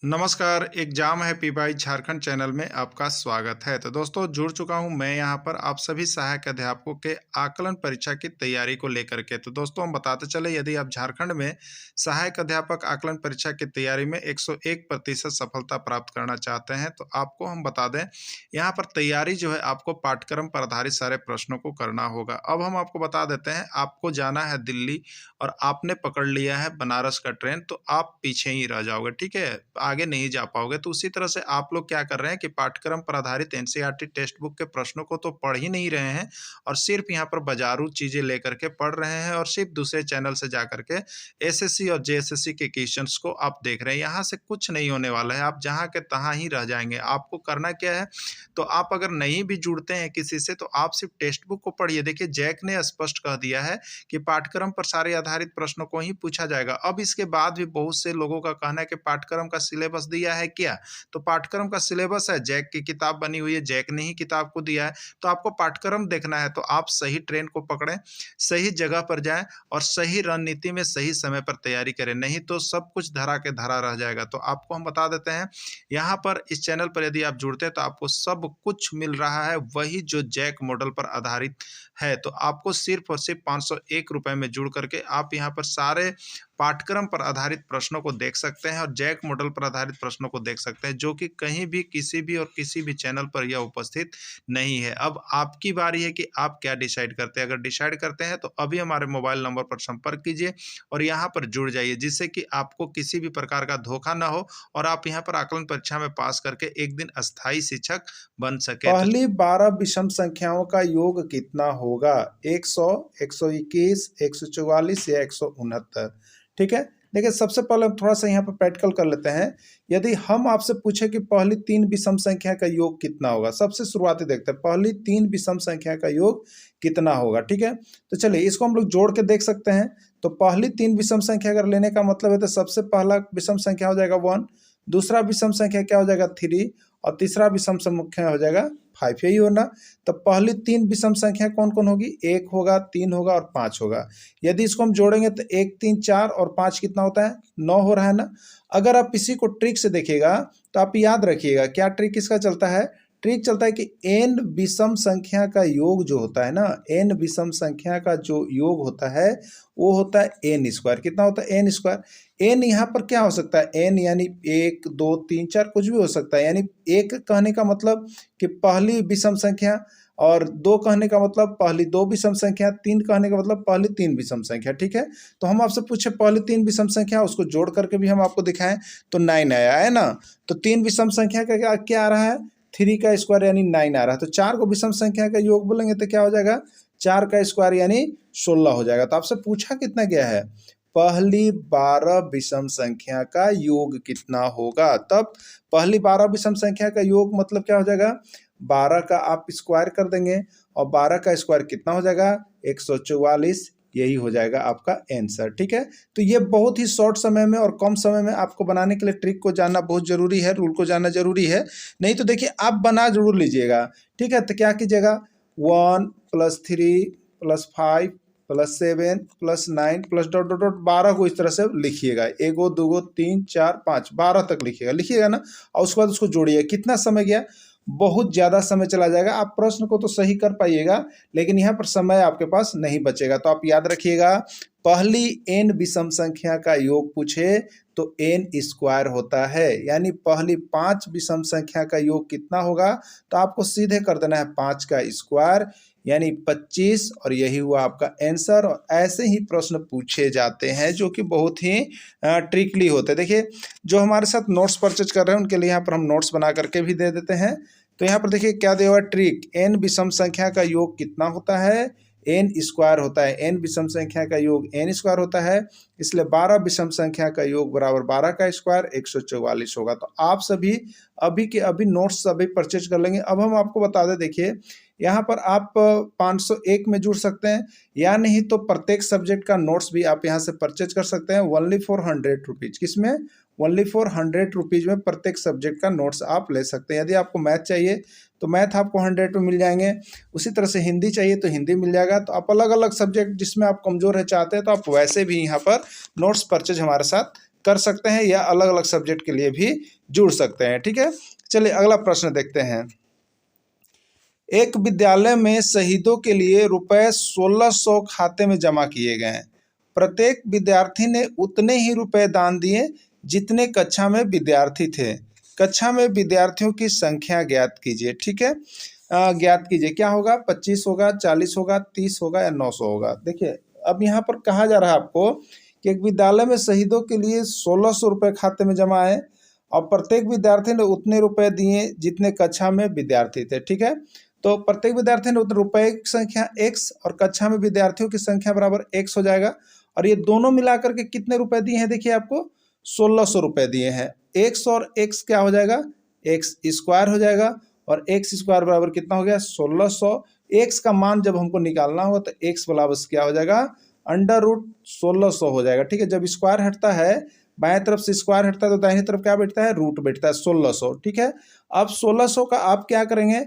नमस्कार, एग्जाम है PY Jharkhand channel में आपका स्वागत है। तो दोस्तों जुड़ चुका हूं मैं यहां पर आप सभी सहायक अध्यापकों के आकलन परीक्षा की तैयारी को लेकर के। तो दोस्तों हम बताते चले यदि आप झारखंड में सहायक अध्यापक आकलन परीक्षा की तैयारी में 101% सफलता प्राप्त करना चाहते हैं तो आपको हम बता दें यहाँ पर तैयारी जो है आपको पाठ्यक्रम पर आधारित सारे प्रश्नों को करना होगा। अब हम आपको बता देते हैं आपको जाना है दिल्ली और आपने पकड़ लिया है बनारस का ट्रेन तो आप पीछे ही रह जाओगे, ठीक है, आगे नहीं जा पाओगे। तो उसी तरह से आप लोग क्या कर रहे हैं कि पाठ्यक्रम पर आधारित एनसीईआरटी टेक्स्ट बुक के प्रश्नों को तो पढ़ ही नहीं रहे हैं और सिर्फ यहाँ पर बाजारू चीजें लेकर के पढ़ रहे हैं और सिर्फ दूसरे चैनल से जा करके एसएससी और जेएसएससी के क्वेश्चंस को आप देख रहे हैं। यहाँ से कुछ नहीं होने वाला है, आप जहाँ के तहाँ ही रह जाएंगे। आपको करना क्या है, तो आप अगर नहीं भी जुड़ते हैं किसी से तो आप सिर्फ टेक्स्ट बुक को पढ़िए। देखिए जैक ने स्पष्ट कह दिया है कि पाठ्यक्रम पर सारे आधारित प्रश्नों को ही पूछा जाएगा। अब इसके बाद भी बहुत से लोगों का कहना है कि पाठ्यक्रम का सिलेबस दिया है क्या, तो पाठ्यक्रम का सिलेबस है, जैक की किताब बनी हुई है, जैक ने ही किताब को दिया है। तो आपको पाठ्यक्रम देखना है तो आप सही ट्रेन को पकड़ें, सही जगह पर जाएं और सही रणनीति में सही समय पर तैयारी करें, नहीं तो सब कुछ धरा के धरा रह जाएगा। तो आपको हम बता देते हैं यहाँ पर इस चैनल पर यदि आप जुड़ते हैं तो आपको सब कुछ मिल रहा है, वही जो जैक मॉडल पर आधारित है। तो आपको सिर्फ और सिर्फ 501 रुपए में जुड़ करके आप यहाँ पर सारे पाठ्यक्रम पर आधारित प्रश्नों को देख सकते हैं और जैक मॉडल पर आधारित प्रश्नों को देख सकते हैं, जो कि कहीं भी किसी भी और किसी भी चैनल पर यह उपस्थित नहीं है। अब आपकी बारी है कि आप क्या डिसाइड करते हैं। अगर डिसाइड करते हैं तो अभी हमारे मोबाइल नंबर पर संपर्क कीजिए और यहाँ पर जुड़ जाइए, जिससे कि आपको किसी भी प्रकार का धोखा ना हो और आप यहाँ पर आकलन परीक्षा में पास करके एक दिन अस्थायी शिक्षक बन सके। पहली 12 विषम संख्याओं का योग कितना होगा? 100, 121, 144 या 169? ठीक है, देखिए सबसे पहले हम थोड़ा सा यहाँ पर प्रैक्टिकल कर लेते हैं। यदि हम आपसे पूछे कि पहली 3 विषम संख्या का योग कितना होगा, सबसे शुरुआती देखते हैं पहली 3 विषम संख्या का योग कितना होगा। ठीक है, तो चलिए इसको हम लोग जोड़ के देख सकते हैं। तो पहली 3 विषम संख्या अगर लेने का मतलब है तो सबसे पहला विषम संख्या हो जाएगा 1, दूसरा विषम संख्या क्या हो जाएगा 3 और तीसरा विषम संख्या हो जाएगा 5। यही होना। तो पहली 3 विषम संख्या कौन कौन होगी? 1 होगा, 3 होगा और 5 होगा। यदि इसको हम जोड़ेंगे तो 1, 3, 4 और 5 कितना होता है? 9 हो रहा है ना। अगर आप इसी को ट्रिक से देखिएगा तो आप याद रखिएगा क्या ट्रिक इसका चलता है। ट्रिक चलता है कि n विषम संख्या का योग जो होता है ना, n विषम संख्या का जो योग होता है वो होता है n स्क्वायर। कितना होता है? n square. n यहाँ पर क्या हो सकता है? n यानी 1, 2, 3, 4 कुछ भी हो सकता है। यानी 1 कहने का मतलब कि पहली विषम संख्या, और 2 कहने का मतलब पहली 2 विषम संख्या, 3 कहने का मतलब पहली 3 विषम संख्या। ठीक है, तो हम आपसे पूछे पहली 3 विषम संख्या, उसको जोड़ करके भी हम आपको दिखाएं तो 9 आया है ना। तो 3 विषम संख्या का क्या आ रहा है? 3 का स्क्वायर यानी 9 आ रहा है। तो 4 को विषम संख्या का योग बोलेंगे तो क्या हो जाएगा? 4 का स्क्वायर यानी 16 हो जाएगा। तो आपसे पूछा कितना गया है? पहली 12 विषम संख्या का योग कितना होगा। तब पहली 12 विषम संख्या का योग मतलब क्या हो जाएगा? 12 का आप स्क्वायर कर देंगे और 12 का स्क्वायर कितना हो जाएगा? 144। यही हो जाएगा आपका आंसर। ठीक है, तो ये बहुत ही शॉर्ट समय में और कम समय में आपको बनाने के लिए ट्रिक को जानना बहुत जरूरी है, रूल को जानना जरूरी है। नहीं तो देखिए आप बना जरूर लीजिएगा। ठीक है, तो क्या कीजिएगा? 1 + 3 + 5 + 7 + 9 + डॉट डॉट डॉट 12 को इस तरह से लिखिएगा। 1 2 3 4 5 12 तक लिखिएगा ना। और उसके बाद उसको जोड़िए। कितना समय गया? बहुत ज़्यादा समय चला जाएगा। आप प्रश्न को तो सही कर पाइएगा लेकिन यहाँ पर समय आपके पास नहीं बचेगा। तो आप याद रखिएगा पहली n विषम संख्या का योग पूछे तो n स्क्वायर होता है, यानी पहली 5 विषम संख्या का योग कितना होगा? तो आपको सीधे कर देना है 5 का स्क्वायर यानी 25 और यही हुआ आपका आंसर। और ऐसे ही प्रश्न पूछे जाते हैं जो कि बहुत ही ट्रिकली होते हैं। देखिए जो हमारे साथ नोट्स परचेज कर रहे हैं उनके लिए यहाँ पर हम नोट्स बना करके भी दे देते हैं। तो यहाँ पर देखिए क्या दिया हुआ ट्रिक, n विषम संख्या का योग कितना होता है? n स्क्वायर होता है। n विषम संख्या का योग n स्क्वायर होता है, इसलिए 12 विषम संख्या का योग बराबर 12 का स्क्वायर 144 होगा। तो आप सभी अभी के अभी नोट्स सभी परचेज कर लेंगे। अब हम आपको बता दें, देखिए यहाँ पर आप 501 में जुड़ सकते हैं या नहीं तो प्रत्येक सब्जेक्ट का नोट्स भी आप यहाँ से परचेज कर सकते हैं ओनली फॉर 100 रुपीज़। किसमें? ओनली फॉर 100 रुपीज़ में प्रत्येक सब्जेक्ट का नोट्स आप ले सकते हैं। यदि आपको मैथ चाहिए तो मैथ आपको 100 में मिल जाएंगे, उसी तरह से हिंदी चाहिए तो हिंदी मिल जाएगा। तो आप अलग अलग सब्जेक्ट जिसमें आप कमज़ोर है चाहते हैं तो आप वैसे भी यहाँ पर नोट्स परचेज हमारे साथ कर सकते हैं या अलग अलग सब्जेक्ट के लिए भी जुड़ सकते हैं। ठीक है, चलिए अगला प्रश्न देखते हैं। एक विद्यालय में शहीदों के लिए रुपए 1600 खाते में जमा किए गए हैं। प्रत्येक विद्यार्थी ने उतने ही रुपए दान दिए जितने कक्षा में विद्यार्थी थे। कक्षा में विद्यार्थियों की संख्या ज्ञात कीजिए। ठीक है, ज्ञात कीजिए। क्या होगा? 25 होगा, 40 होगा, 30 होगा या 900 होगा। देखिए अब यहाँ पर कहा जा रहा है आपको कि एक विद्यालय में शहीदों के लिए 1600 रुपये खाते में जमा है और प्रत्येक विद्यार्थी ने उतने रुपए दिए जितने कक्षा में विद्यार्थी थे। ठीक है, तो प्रत्येक विद्यार्थी ने उतने रुपए की संख्या x और कक्षा में विद्यार्थियों की संख्या बराबर x हो जाएगा। और ये दोनों मिलाकर के कितने रुपए दिए हैं? देखिए आपको 1600 रुपये दिए हैं। x और x क्या हो जाएगा? x स्क्वायर हो जाएगा और x स्क्वायर बराबर कितना हो गया? 1600। x का मान जब हमको निकालना होगा तो x बराबर क्या हो जाएगा? √1600 हो जाएगा। ठीक है, जब स्क्वायर हटता है, बाएं तरफ से स्क्वायर हटता है तो दाहिनी तरफ क्या बैठता है? रूट बैठता है 1600। ठीक है, अब 1600 का आप क्या करेंगे?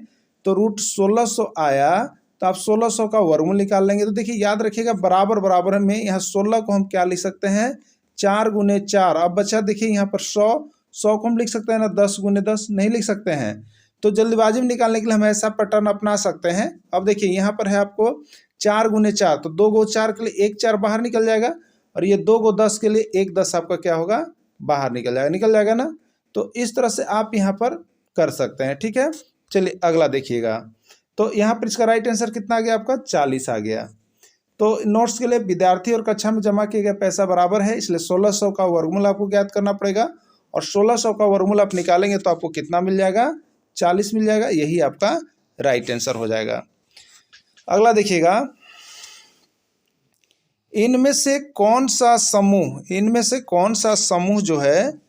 तो √1600 आया तो आप 1600 का वर्गमूल निकाल लेंगे। तो देखिए याद रखिएगा बराबर बराबर में यहाँ 16 को हम क्या लिख सकते हैं? 4 × 4। अब बचा देखिए यहाँ पर 100 को हम लिख सकते हैं ना 10 × 10 नहीं लिख सकते हैं। तो जल्दबाजी में निकालने के लिए हम ऐसा पैटर्न अपना सकते हैं। अब देखिए यहाँ पर है आपको 4 × 4, तो 2 × 4 के लिए 1 4 बाहर निकल जाएगा और ये 2 × 10 के लिए 1 10 आपका क्या होगा? बाहर निकल जाएगा ना। तो इस तरह से आप यहाँ पर कर सकते हैं। ठीक है, चलिए अगला देखिएगा। तो यहाँ पर इसका राइट आंसर कितना आ गया आपका? 40 आ गया। तो नोट्स के लिए विद्यार्थी और कक्षा में जमा किया गया पैसा बराबर है, इसलिए 1600 का वर्गमूल आपको ज्ञात करना पड़ेगा और 1600 का वर्गमूल आप निकालेंगे तो आपको कितना मिल जाएगा? 40 मिल जाएगा। यही आपका राइट आंसर हो जाएगा। अगला देखिएगा, इनमें से कौन सा समूह जो है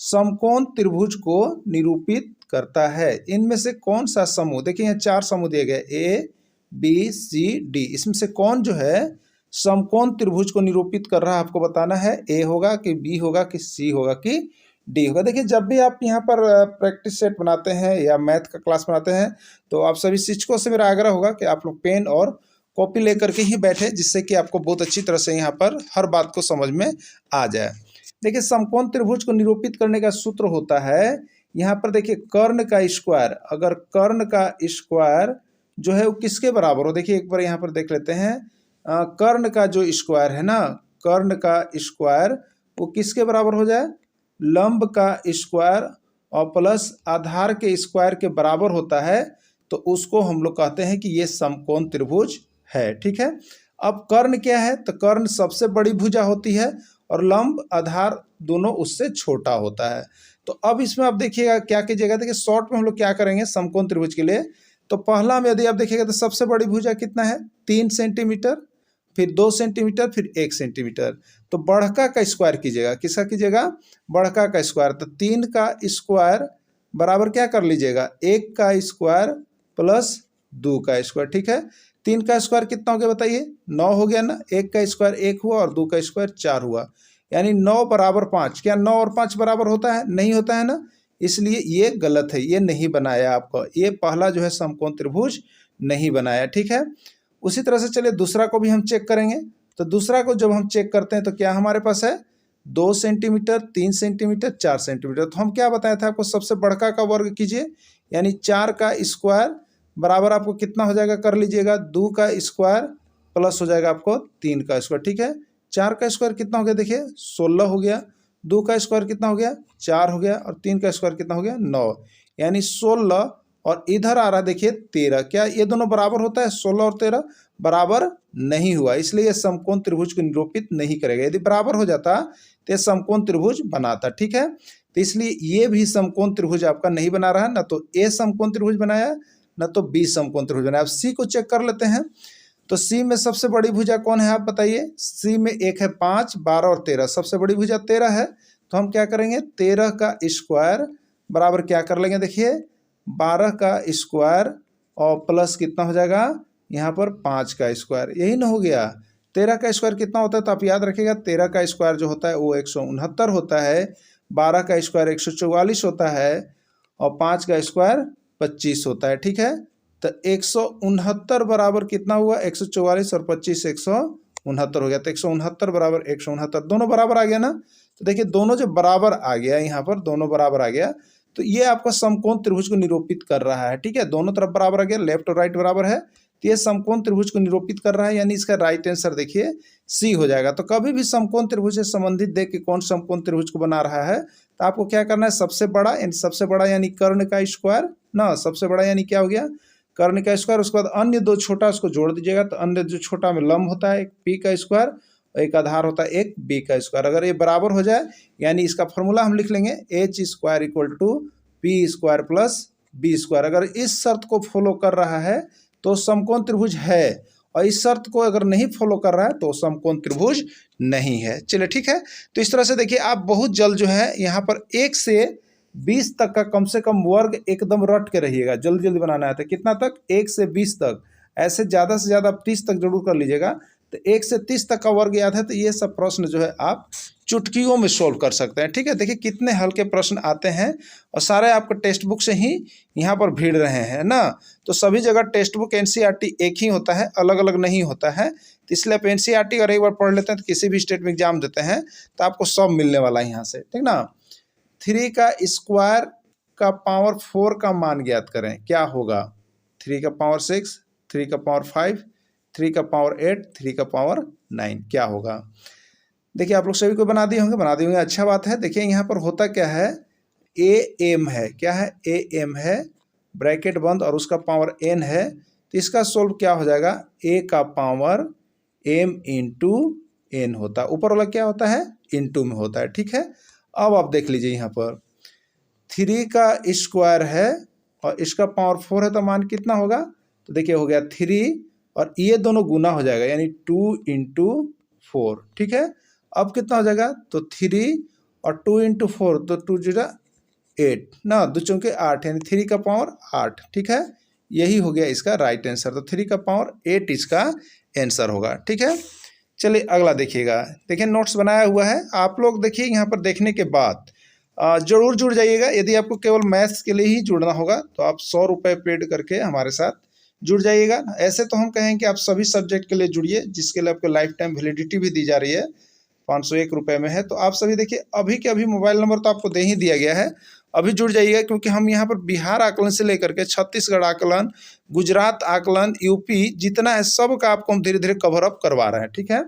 समकोण त्रिभुज को निरूपित करता है? इनमें से कौन सा समूह? देखिए यहाँ 4 समूह दिए गए, A B C D। इसमें से कौन जो है समकोण त्रिभुज को निरूपित कर रहा है आपको बताना है। A होगा कि B होगा कि C होगा कि D होगा। देखिए जब भी आप यहाँ पर प्रैक्टिस सेट बनाते हैं या मैथ का क्लास बनाते हैं तो आप सभी शिक्षकों से मेरा आग्रह होगा कि आप लोग पेन और कॉपी लेकर के ही बैठे, जिससे कि आपको बहुत अच्छी तरह से यहाँ पर हर बात को समझ में आ जाए। देखिए समकोण त्रिभुज को निरूपित करने का सूत्र होता है यहाँ पर देखिए कर्ण का स्क्वायर। अगर कर्ण का स्क्वायर जो है वो किसके बराबर हो? देखिए एक बार यहाँ पर देख लेते हैं। कर्ण का जो स्क्वायर है ना, कर्ण का स्क्वायर वो किसके बराबर हो जाए? लंब का स्क्वायर और प्लस आधार के स्क्वायर के बराबर होता है, तो उसको हम लोग कहते हैं कि ये समकोण त्रिभुज है। ठीक है, अब कर्ण क्या है? तो कर्ण सबसे बड़ी भुजा होती है और लंब आधार दोनों उससे छोटा होता है। तो अब इसमें आप देखिएगा क्या कीजिएगा। देखिए शॉर्ट में हम लोग क्या करेंगे समकोण त्रिभुज के लिए, तो पहला में यदि आप देखिएगा तो सबसे बड़ी भुजा कितना है? 3 सेंटीमीटर, फिर 2 सेंटीमीटर, फिर 1 सेंटीमीटर। तो बढ़का का स्क्वायर कीजिएगा। किसका कीजिएगा? बढ़का का स्क्वायर। तो 3 का स्क्वायर बराबर क्या कर लीजिएगा? 1 का स्क्वायर प्लस 2 का स्क्वायर। ठीक है, 3 का स्क्वायर कितना हो गया बताइए? 9 हो गया ना। 1 का स्क्वायर 1 हुआ और 2 का स्क्वायर 4 हुआ, यानी 9 बराबर 5। क्या 9 और 5 बराबर होता है? नहीं होता है ना, इसलिए ये गलत है, ये नहीं बनाया आपको। ये पहला जो है समकोण त्रिभुज नहीं बनाया। ठीक है, उसी तरह से चलिए दूसरा को भी हम चेक करेंगे। तो दूसरा को जब हम चेक करते हैं तो क्या हमारे पास है? 2 सेंटीमीटर, 3 सेंटीमीटर, 4 सेंटीमीटर। तो हम क्या बताया था आपको? सबसे बड़का का वर्ग कीजिए, यानी 4 का स्क्वायर बराबर आपको कितना हो जाएगा? कर लीजिएगा 2 का स्क्वायर प्लस हो जाएगा आपको 3 का स्क्वायर। ठीक है, 4 का स्क्वायर कितना हो गया? देखिए 16 हो गया। 2 का स्क्वायर कितना हो गया? 4 हो गया और 3 का स्क्वायर कितना हो गया? 9, यानी 16 और इधर आ रहा देखिए 13। क्या ये दोनों बराबर होता है? 16 और 13 बराबर नहीं हुआ, इसलिए ये समकोण त्रिभुज को निरूपित नहीं करेगा। यदि बराबर हो जाता तो ये समकोण त्रिभुज बनाता। ठीक है, तो इसलिए ये भी समकोण त्रिभुज आपका नहीं बना रहा है। ना तो ए समकोण त्रिभुज बनाया, ना तो बी समकोण त्रिभुज बनाया। अब सी को चेक कर लेते हैं। तो सी में सबसे बड़ी भुजा कौन है आप बताइए? सी में एक है 5, 12 और 13। सबसे बड़ी भुजा 13 है, तो हम क्या करेंगे? 13 का स्क्वायर बराबर क्या कर लेंगे? देखिए 12 का स्क्वायर और प्लस कितना हो जाएगा यहाँ पर? 5 का स्क्वायर। यही ना हो गया। 13 का स्क्वायर कितना होता है? तो आप याद रखिएगा 13 का स्क्वायर जो होता है वो 169 होता है, 12 का स्क्वायर 144 होता है और 5 का स्क्वायर 25 होता है। ठीक है, तो 169 बराबर कितना हुआ? 144 और 25 169 हो गया। तो 169 बराबर 169 दोनों बराबर आ गया ना। तो देखिए दोनों जो बराबर आ गया, यहाँ पर दोनों बराबर आ गया, तो ये आपका समकोण त्रिभुज को निरूपित कर रहा है। ठीक है, दोनों तरफ बराबर आ गया, लेफ्ट और राइट बराबर है, तो ये समकोण त्रिभुज को निरूपित कर रहा है, यानी इसका राइट आंसर देखिए सी हो जाएगा। तो कभी भी समकोण त्रिभुज से संबंधित देख के कौन समकोण त्रिभुज को बना रहा है, तो आपको क्या करना है, सबसे बड़ा यानी कर्ण का स्क्वायर ना, सबसे बड़ा यानी क्या हो गया, कर्ण का स्क्वायर, उसके बाद अन्य दो छोटा उसको जोड़ दीजिएगा, तो अन्य जो छोटा में लंब होता है एक पी का स्क्वायर और एक आधार होता है एक बी का स्क्वायर। अगर ये बराबर हो जाए यानी इसका फॉर्मूला हम लिख लेंगे H square equal to P square plus B square. अगर इस शर्त को फॉलो कर रहा है तो समकोण त्रिभुज है, और इस शर्त को अगर नहीं फॉलो कर रहा है तो समकोण त्रिभुज नहीं है। चलिए ठीक है, तो इस तरह से देखिए आप बहुत जल्द जो है यहाँ पर 1 से 20 तक का कम से कम वर्ग एकदम रट के रहिएगा, जल्दी जल्दी बनाना है। तो कितना तक, 1 से 20 तक, ऐसे ज़्यादा से ज़्यादा 30 तक जरूर कर लीजिएगा। तो 1 से 30 तक का वर्ग याद है तो ये सब प्रश्न जो है आप चुटकियों में सोल्व कर सकते हैं। ठीक है, देखिए कितने हल्के प्रश्न आते हैं, और सारे आपके टेक्स्ट बुक से ही यहाँ पर भीड़ रहे हैं ना। तो सभी जगह टेक्स्ट बुक एनसीईआरटी एक ही होता है, अलग अलग नहीं होता है। तो इसलिए आप एनसीईआरटी अगर एक बार पढ़ लेते हैं तो किसी भी स्टेट में एग्जाम देते हैं तो आपको सब मिलने वाला है यहाँ से, ठीक ना। 3 का स्क्वायर का पावर 4 का मान ज्ञात करें, क्या होगा, 3 का पावर 6, 3 का पावर 5, 3 का पावर 8, 3 का पावर 9, क्या होगा। देखिए आप लोग सभी को बना दिए होंगे, अच्छा बात है। देखिए यहाँ पर होता क्या है, ए एम है, क्या है, ए एम है, ब्रैकेट बंद और उसका पावर एन है, तो इसका सोल्व क्या हो जाएगा, ए का पावर एम इंटू एन होता है, ऊपर वाला क्या होता है, इंटू में होता है। ठीक है, अब आप देख लीजिए यहाँ पर 3 का स्क्वायर है और इसका पावर 4 है, तो मान कितना होगा, तो देखिए हो गया 3 और ये दोनों गुना हो जाएगा यानी 2 इंटू 4। ठीक है, अब कितना हो जाएगा, तो 3 और 2 इंटू 4, तो 2 जीरो 8 ना, 2 चौके 8 यानी 3 का पावर 8। ठीक है, यही हो गया इसका राइट आंसर, तो 3 का पावर 8 इसका आंसर होगा। ठीक है, चलिए अगला देखिएगा। देखिए नोट्स बनाया हुआ है, आप लोग देखिए यहाँ पर देखने के बाद जरूर जुड़ जाइएगा। यदि आपको केवल मैथ्स के लिए ही जुड़ना होगा तो आप 100 रुपये पेड करके हमारे साथ जुड़ जाइएगा। ऐसे तो हम कहें कि आप सभी सब्जेक्ट के लिए जुड़िए, जिसके लिए आपको लाइफ टाइम वैलिडिटी भी दी जा रही है, 501 रुपये में है। तो आप सभी देखिए अभी के अभी मोबाइल नंबर तो आपको दे ही दिया गया है, अभी जुड़ जाइएगा, क्योंकि हम यहाँ पर बिहार आकलन से लेकर के छत्तीसगढ़ आकलन, गुजरात आकलन, यूपी जितना है सब का आपको हम धीरे धीरे कवर अप करवा रहे हैं। ठीक है,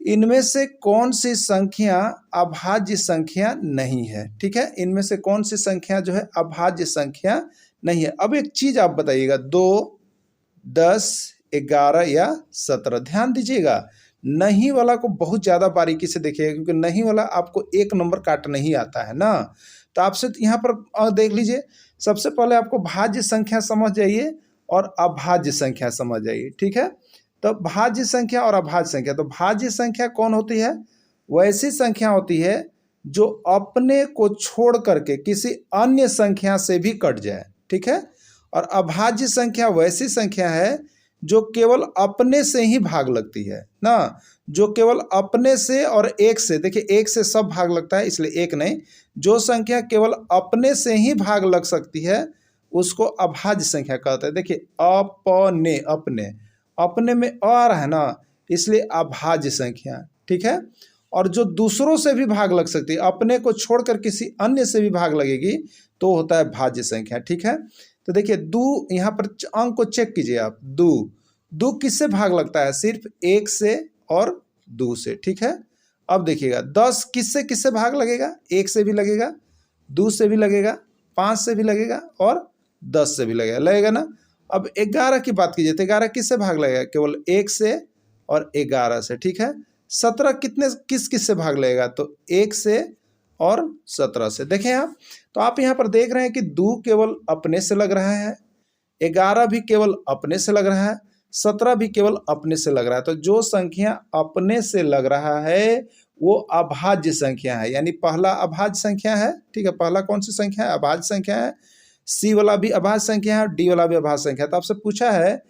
इनमें से कौन सी संख्या अभाज्य संख्या नहीं है। ठीक है, इनमें से कौन सी संख्या जो है अभाज्य संख्या नहीं है। अब एक चीज आप बताइएगा, 2, 10, 11 या 17। ध्यान दीजिएगा, नहीं वाला को बहुत ज़्यादा बारीकी से देखिएगा, क्योंकि नहीं वाला आपको 1 नंबर काटना ही आता है ना। तो आपसे यहाँ पर देख लीजिए, सबसे पहले आपको भाज्य संख्या समझ जाइए और अभाज्य संख्या समझ जाइए। ठीक है, तो भाज्य संख्या और अभाज्य संख्या, तो भाज्य संख्या कौन होती है, वैसी संख्या होती है जो अपने को छोड़ करके किसी अन्य संख्या से भी कट जाए। ठीक है, और अभाज्य संख्या वैसी संख्या है जो केवल अपने से ही भाग लगती है ना, जो केवल अपने से और एक से, देखिए एक से सब भाग लगता है इसलिए एक नहीं, जो संख्या केवल अपने से ही भाग लग सकती है उसको अभाज्य संख्या कहते हैं। देखिए अपने, अपने अपने में अ आ रहा है ना, इसलिए अभाज्य संख्या। ठीक है, और जो दूसरों से भी भाग लग सकती है, अपने को छोड़कर किसी अन्य से भी भाग लगेगी तो होता है भाज्य संख्या। ठीक है, तो देखिए दो, यहाँ पर अंक को चेक कीजिए आप, दो किससे भाग लगता है, सिर्फ 1 से और 2 से। ठीक है, अब देखिएगा 10 किससे किससे भाग लगेगा, 1 से भी लगेगा, 2 से भी लगेगा, 5 से भी लगेगा और 10 से भी लगेगा ना। अब 11 की बात कीजिए तो 11 किससे भाग लगेगा, केवल 1 से और 11 से। ठीक है, 17 किस से भाग लगेगा, तो 1 से और 17 से। देखें आप, तो आप यहाँ पर देख रहे हैं कि 2 केवल अपने से लग रहा है, 11 भी केवल अपने से लग रहा है, 17 भी केवल अपने से लग रहा है। तो जो संख्या अपने से लग रहा है वो अभाज्य संख्या है, यानी पहला अभाज्य संख्या है। ठीक है, पहला कौन सी संख्या है, अभाज्य संख्या है। सी वाला भी अभाज्य संख्या है और डी वाला भी अभाज्य संख्या है। तो आपसे पूछा है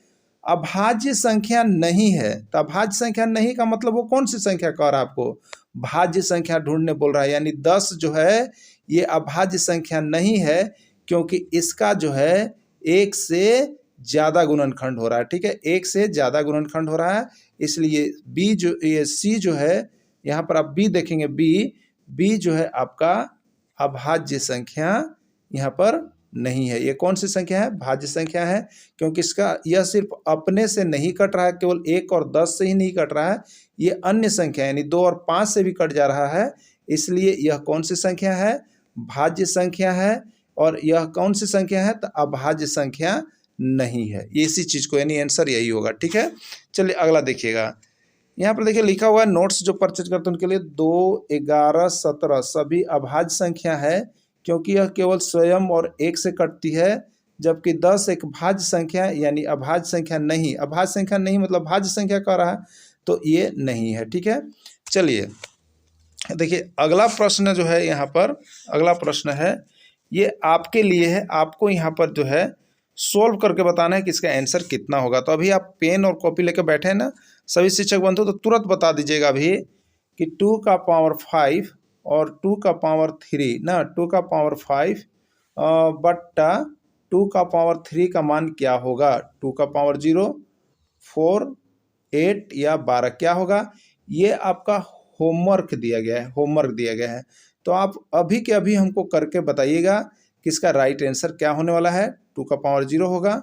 अभाज्य संख्या नहीं है, तो अभाज्य संख्या नहीं का मतलब वो कौन सी संख्या कह रहा है, आपको भाज्य संख्या ढूंढने बोल रहा है। यानी 10 जो है ये अभाज्य संख्या नहीं है, क्योंकि इसका जो है 1 से ज़्यादा गुणनखंड हो रहा है। ठीक है, 1 से ज़्यादा गुणनखंड हो रहा है, इसलिए बी जो, ये सी जो है, यहाँ पर आप बी देखेंगे, बी बी जो है आपका अभाज्य संख्या यहाँ पर नहीं है। ये कौन सी संख्या है? भाज्य संख्या है, क्योंकि इसका यह सिर्फ अपने से नहीं कट रहा है, केवल 1 और 10 से ही नहीं कट रहा है, ये अन्य संख्या यानी 2 और 5 से भी कट जा रहा है, इसलिए यह कौन सी संख्या है? भाज्य संख्या है। और यह कौन सी संख्या है? तो अभाज्य संख्या नहीं है। ये इसी चीज को यानी आंसर यही होगा। ठीक है, चलिए अगला देखिएगा। यहाँ पर देखिए लिखा हुआ है नोट्स जो परचेज करते हैं उनके लिए 2, 11, 17 सभी अभाज्य संख्या है, क्योंकि यह केवल स्वयं और 1 से कटती है, जबकि 10 एक भाज्य संख्या यानी अभाज्य संख्या नहीं। अभाज्य संख्या नहीं मतलब भाज्य संख्या कह रहा है, तो ये नहीं है। ठीक है, चलिए देखिए अगला प्रश्न जो है यहाँ पर, अगला प्रश्न है ये आपके लिए है। आपको यहाँ पर जो है सोल्व करके बताना है कि इसका आंसर कितना होगा। तो अभी आप पेन और कॉपी लेकर बैठे हैं ना सभी शिक्षक बंधु, तो तुरंत बता दीजिएगा अभी कि 2 का पावर 5 और 2 का पावर 3 ना, 2 का पावर 5 बट्टा 2 का पावर 3 का मान क्या होगा? 2 का पावर 0, 4, 8 या 12 क्या होगा? ये आपका होमवर्क दिया गया है, होमवर्क दिया गया है। तो आप अभी के अभी हमको करके बताइएगा कि इसका राइट आंसर क्या होने वाला है। 2 का पावर 0 होगा,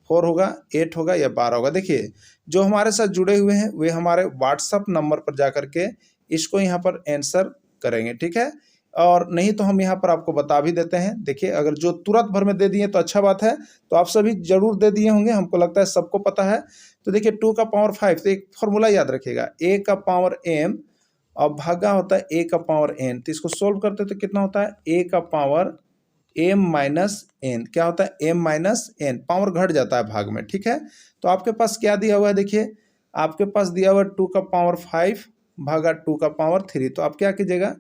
4 होगा, 8 होगा या 12 होगा। देखिए जो हमारे साथ जुड़े हुए हैं वे हमारे व्हाट्सअप नंबर पर जा करके इसको यहाँ पर आंसर करेंगे। ठीक है, और नहीं तो हम यहाँ पर आपको बता भी देते हैं। देखिए अगर जो तुरंत भर में दे दिए तो अच्छा बात है, तो आप सभी जरूर दे दिए होंगे, हमको लगता है सबको पता है। तो देखिए 2 का पावर 5, तो एक फॉर्मूला याद रखिएगा, a का पावर m और भागा होता है a का पावर n। तो इसको सोल्व करते तो कितना होता है? a का पावर m माइनस n। क्या होता है? m माइनस n, पावर घट जाता है भाग में। ठीक है, तो आपके पास क्या दिया हुआ है? देखिए आपके पास दिया हुआ है 2 का पावर 5 भागा 2 का पावर 3। तो आप क्या कीजिएगा?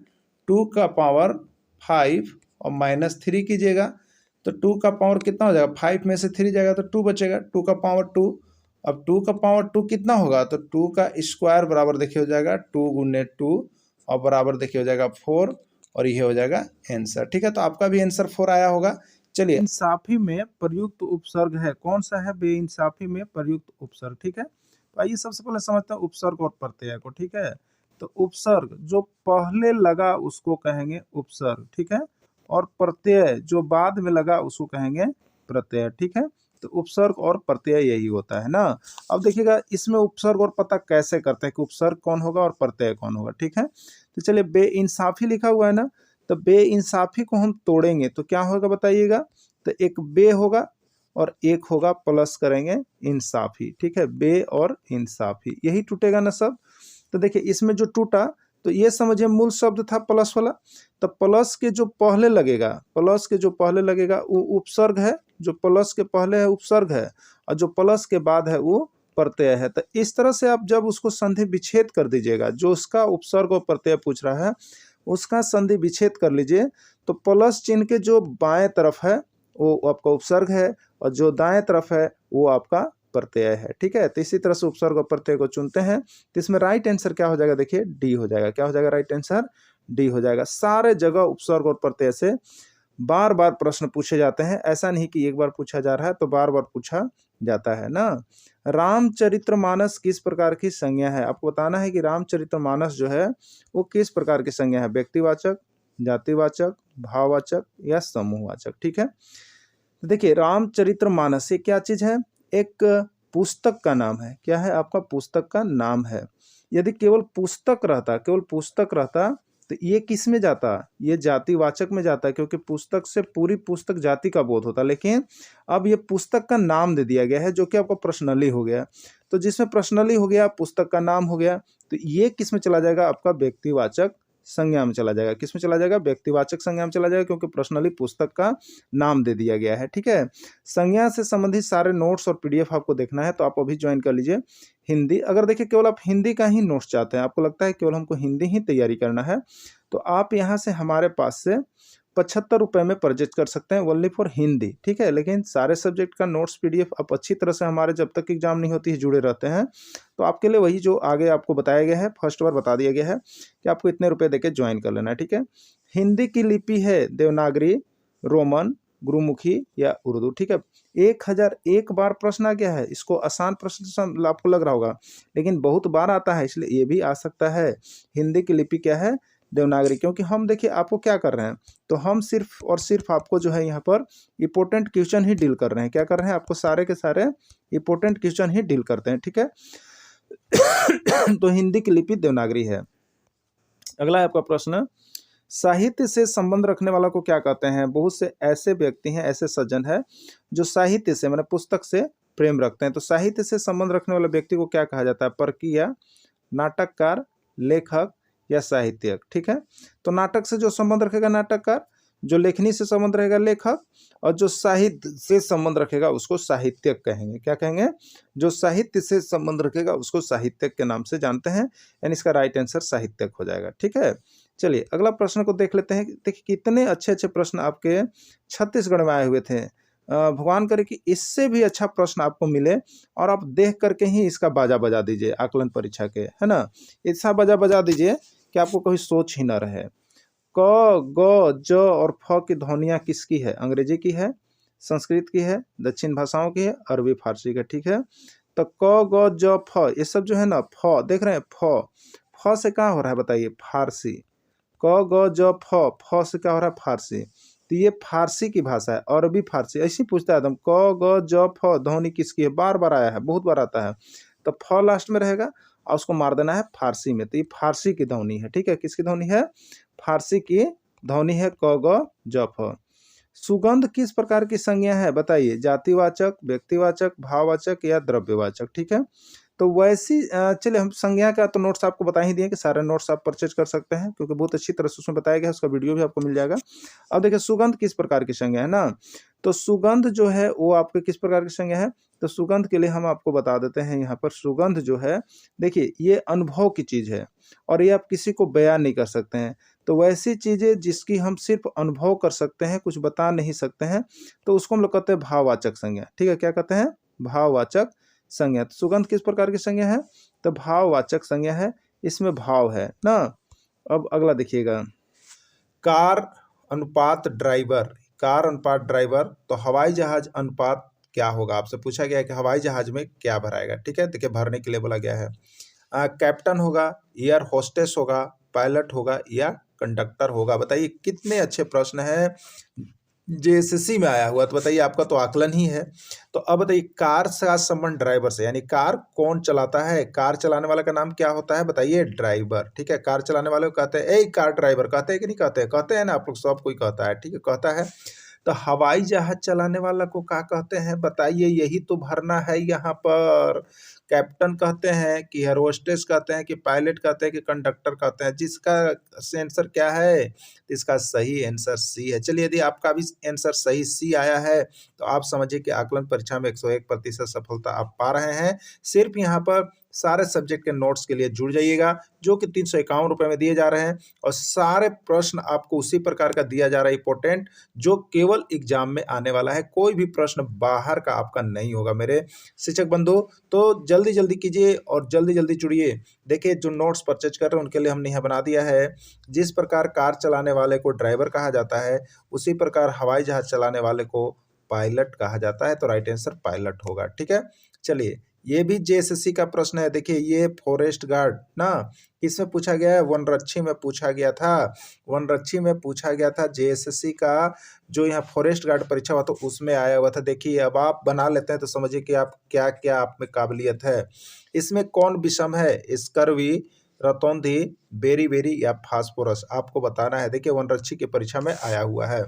2 का पावर 5 और माइनस 3 कीजिएगा, तो 2 का पावर कितना हो जाएगा? 5 में से 3 जाएगा तो 2 बचेगा। 2 का पावर 2, अब 2 का पावर 2 कितना होगा? तो 2 का स्क्वायर बराबर देखिए हो जाएगा 2 गुने 2 और बराबर देखिए हो जाएगा 4, और ये हो जाएगा आंसर। ठीक है, तो आपका भी आंसर 4 आया होगा। चलिए, इंसाफी में प्रयुक्त उपसर्ग है, कौन सा है? बेइंसाफी में प्रयुक्त उपसर्ग। ठीक है, तो आइए सबसे पहले समझते हैं उपसर्ग और प्रत्यय को। ठीक है, तो उपसर्ग जो पहले लगा उसको कहेंगे उपसर्ग। ठीक है, और प्रत्यय जो बाद में लगा उसको कहेंगे प्रत्यय। ठीक है, तो उपसर्ग और प्रत्यय यही होता है ना। अब देखिएगा इसमें उपसर्ग और पता कैसे करते हैं कि उपसर्ग कौन होगा और प्रत्यय कौन होगा। ठीक है, तो चलिए बेइंसाफी लिखा हुआ है ना, तो बेइंसाफी को हम तोड़ेंगे तो क्या होगा बताइएगा? तो एक बे होगा और एक होगा प्लस करेंगे इंसाफी। ठीक है, बे और इंसाफी यही टूटेगा ना सब। तो देखिए इसमें जो टूटा तो ये समझिए मूल शब्द था प्लस वाला, तो प्लस के जो पहले लगेगा, प्लस के जो पहले लगेगा वो उपसर्ग है, जो प्लस के पहले है उपसर्ग है, और जो प्लस के बाद है वो प्रत्यय है। तो इस तरह से आप जब उसको संधि विच्छेद कर दीजिएगा, जो उसका उपसर्ग और प्रत्यय पूछ रहा है उसका संधि विच्छेद कर लीजिए, तो प्लस चिन्ह के जो बाएं तरफ है वो आपका उपसर्ग है और जो दाएं तरफ है वो आपका प्रत्यय है। ठीक है, तो इसी तरह से उपसर्ग और प्रत्यय को चुनते हैं, तो इसमें राइट आंसर क्या हो जाएगा? देखिए डी हो जाएगा। क्या हो जाएगा? राइट आंसर डी हो जाएगा। सारे जगह उपसर्ग और प्रत्यय से बार बार प्रश्न पूछे जाते हैं, ऐसा नहीं कि एक बार पूछा जा रहा है तो बार बार पूछा जाता है ना। रामचरितमानस किस प्रकार की संज्ञा है? आपको बताना है कि रामचरितमानस जो है वो किस प्रकार की संज्ञा है, व्यक्तिवाचक, जातिवाचक, भाववाचक या समूहवाचक। ठीक है, तो देखिए रामचरितमानस ये क्या चीज है? एक पुस्तक का नाम है। क्या है? आपका पुस्तक का नाम है। यदि केवल पुस्तक रहता, केवल पुस्तक रहता तो ये किस में जाता? ये जातिवाचक में जाता, क्योंकि पुस्तक से पूरी पुस्तक जाति का बोध होता। लेकिन अब ये पुस्तक का नाम दे दिया गया है जो कि आपका पर्सनली हो गया, तो जिसमें पर्सनली हो गया पुस्तक का नाम हो गया, तो ये किस में चला जाएगा? आपका व्यक्तिवाचक संज्ञा में चला जाएगा। किस में चला जाएगा? व्यक्तिवाचक संज्ञा में चला जाएगा, क्योंकि पर्सनली पुस्तक का नाम दे दिया गया है। ठीक है, संज्ञा से संबंधित सारे नोट्स और पीडीएफ आपको देखना है तो आप अभी ज्वाइन कर लीजिए हिंदी। अगर देखिए केवल आप हिंदी का ही नोट्स चाहते हैं, आपको लगता है केवल हमको हिंदी ही तैयारी करना है, तो आप यहाँ से हमारे पास से 75 रुपये में परचेज कर सकते हैं ओनली फॉर हिंदी। ठीक है, लेकिन सारे सब्जेक्ट का नोट्स पीडीएफ आप अच्छी तरह से हमारे जब तक एग्जाम नहीं होती है जुड़े रहते हैं, तो आपके लिए वही जो आगे आपको बताया गया है, फर्स्ट बार बता दिया गया है कि आपको इतने रुपए देके ज्वाइन कर लेना है। ठीक है, हिंदी की लिपि है देवनागरी, रोमन, गुरुमुखी या उर्दू। ठीक है, 1001 बार प्रश्न आ गया है। इसको आसान प्रश्न आपको लग रहा होगा, लेकिन बहुत बार आता है, इसलिए ये भी आ सकता है। हिंदी की लिपि क्या है? देवनागरी, क्योंकि हम देखिए आपको क्या कर रहे हैं, तो हम सिर्फ और सिर्फ आपको जो है यहाँ पर इंपॉर्टेंट क्वेश्चन ही डील कर रहे हैं। क्या कर रहे हैं, आपको सारे के सारे इंपॉर्टेंट क्वेश्चन ही डील करते हैं, ठीक है। तो हिंदी की लिपि देवनागरी है। अगला है आपका प्रश्न, साहित्य से संबंध रखने वाला को क्या कहते हैं। बहुत से ऐसे व्यक्ति हैं, ऐसे सज्जन है जो साहित्य से माने पुस्तक से प्रेम रखते हैं। तो साहित्य से संबंध रखने वाले व्यक्ति को क्या कहा जाता है, परकीय, नाटककार, लेखक या साहित्यक, ठीक है। तो नाटक से जो संबंध रखेगा नाटककार, जो लेखनी से संबंध रहेगा लेखक, और जो साहित्य से संबंध रखेगा उसको साहित्यक कहेंगे। क्या कहेंगे, जो साहित्य से संबंध रखेगा उसको साहित्यक के नाम से जानते हैं, यानी इसका राइट आंसर साहित्यक हो जाएगा, ठीक है। चलिए अगला प्रश्न को देख लेते हैं। देखिए कितने अच्छे अच्छे प्रश्न आपके छत्तीसगढ़ में आए हुए थे। भगवान करे कि इससे भी अच्छा प्रश्न आपको मिले और आप देख करके ही इसका बाजा बजा दीजिए आकलन परीक्षा के, है ना। ऐसा बाजा बजा दीजिए कि आपको कोई सोच ही ना रहे। क, ग, ज और फ की ध्वनियाँ किसकी है, अंग्रेजी की है, संस्कृत की है, दक्षिण भाषाओं की है, अरबी फारसी का, ठीक है। तो क, ग, ज, फ ये सब जो है ना, फ देख रहे हैं, फ से क्या हो रहा है बताइए, फारसी। क, ग, ज, फ से क्या हो रहा है, फारसी। तो ये फारसी की भाषा है, अरबी फारसी। ऐसे ही पूछता है एकदम, क, ग, ज, फ ध्वनि किसकी है, बार बार आया है, बहुत बार आता है। तो फ लास्ट में रहेगा और उसको मार देना है फारसी में। तो ये फारसी की ध्वनि है, ठीक है। किसकी ध्वनि है, फारसी की ध्वनि है क, ग, ज, फ। सुगंध किस प्रकार की संज्ञा है बताइए, जातिवाचक, व्यक्तिवाचक, भाववाचक या द्रव्यवाचक, ठीक है। तो वैसी चलिए हम संज्ञा का तो नोट्स आपको बता ही दिए कि सारे नोट्स आप परचेज कर सकते हैं, क्योंकि बहुत अच्छी तरह से उसमें बताया गया है, उसका वीडियो भी आपको मिल जाएगा। अब देखिए सुगंध किस प्रकार की संज्ञा है ना, तो सुगंध जो है वो आपके किस प्रकार की संज्ञा है। तो सुगंध के लिए हम आपको बता देते हैं यहाँ पर, सुगंध जो है देखिए ये अनुभव की चीज़ है और ये आप किसी को बयान नहीं कर सकते हैं। तो वैसी चीज़ें जिसकी हम सिर्फ अनुभव कर सकते हैं, कुछ बता नहीं सकते हैं, तो उसको हम लोग कहते हैं भाववाचक संज्ञा, ठीक है। क्या कहते हैं, भाववाचक संज्ञा। तो सुगंध किस प्रकार की संज्ञा है, तो भाववाचक संज्ञा है, इसमें भाव है ना। अब अगला देखिएगा, कार अनुपात ड्राइवर, कार अनुपात ड्राइवर, तो हवाई जहाज अनुपात क्या होगा, आपसे पूछा गया है कि हवाई जहाज में क्या भराएगा, ठीक है। देखिए भरने के लिए बोला गया है, कैप्टन होगा, एयर होस्टेस होगा, पायलट होगा या कंडक्टर होगा। बताइए कितने अच्छे प्रश्न हैं, जेएसएससी में आया हुआ। तो बताइए आपका तो आकलन ही है। तो अब बताइए कार का संबंध ड्राइवर से, यानी कार कौन चलाता है, कार चलाने वाला का नाम क्या होता है बताइए, ड्राइवर, ठीक है। कार चलाने वाले को कहते हैं ए कार ड्राइवर, कहते हैं कि नहीं कहते हैं, कहते हैं ना, आप लोग सब कोई कहता है, ठीक है, कहता है। तो हवाई जहाज चलाने वाला को क्या कहते हैं बताइए, यही तो भरना है यहाँ पर। कैप्टन कहते हैं कि एयर होस्टेस कहते हैं कि पायलट कहते हैं कि कंडक्टर कहते हैं, जिसका आंसर क्या है, इसका सही आंसर सी है। चलिए यदि आपका भी आंसर सही सी आया है तो आप समझिए कि आकलन परीक्षा में 101% सफलता आप पा रहे हैं। सिर्फ यहाँ पर सारे सब्जेक्ट के नोट्स के लिए जुड़ जाइएगा, जो कि 351 रुपये में दिए जा रहे हैं, और सारे प्रश्न आपको उसी प्रकार का दिया जा रहा है इंपॉर्टेंट, जो केवल एग्जाम में आने वाला है। कोई भी प्रश्न बाहर का आपका नहीं होगा मेरे शिक्षक बंधु। तो जल्दी जल्दी कीजिए और जल्दी जल्दी जुड़िए। देखिए जो नोट्स परचेज कर रहे हैं उनके लिए हमने यहाँ बना दिया है, जिस प्रकार कार चलाने वाले को ड्राइवर कहा जाता है, उसी प्रकार हवाई जहाज चलाने वाले को पायलट कहा जाता है। तो राइट आंसर पायलट होगा, ठीक है। चलिए ये भी जेएसएससी का प्रश्न है। देखिए ये फॉरेस्ट गार्ड ना, इसमें पूछा गया है, वनरक्षी में पूछा गया था, वनरक्षी में पूछा गया था जेएसएससी का, जो यहाँ फॉरेस्ट गार्ड परीक्षा हुआ तो उसमें आया हुआ था। देखिए अब आप बना लेते हैं तो समझिए कि आप क्या क्या आप में काबिलियत है। इसमें कौन विषम है, स्कर्वी, रतौंधी, बेरी बेरी या फास्फोरस, आपको बताना है। देखिए वनरक्षी की परीक्षा में आया हुआ है।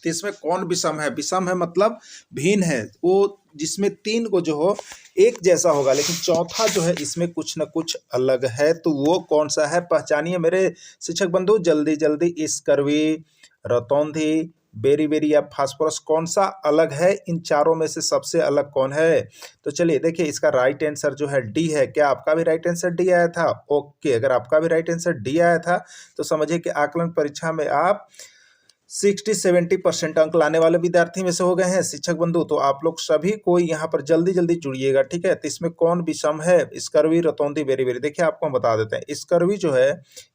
तो इसमें कौन विषम है, विषम है मतलब भिन्न है, वो जिसमें 3 को जो हो एक जैसा होगा, लेकिन चौथा जो है इसमें कुछ न कुछ अलग है। तो वो कौन सा है, पहचानिए मेरे शिक्षक बंधु जल्दी जल्दी। स्कर्वी, रतौंधी, बेरी बेरी या फास्फोरस, कौन सा अलग है, इन चारों में से सबसे अलग कौन है। तो चलिए देखिए इसका राइट आंसर जो है डी है। क्या आपका भी राइट आंसर डी आया था, ओके। अगर आपका भी राइट आंसर डी आया था तो समझिए कि आकलन परीक्षा में आप 60-70% अंक लाने वाले विद्यार्थी में से हो गए हैं शिक्षक बंधु। तो आप लोग सभी को यहाँ पर जल्दी जल्दी जुड़िएगा, ठीक है। तो इसमें कौन विषम है, स्कर्वी, रतौंधी, बेरी बेरी। देखिए आपको हम बता देते हैं, स्कर्वी जो है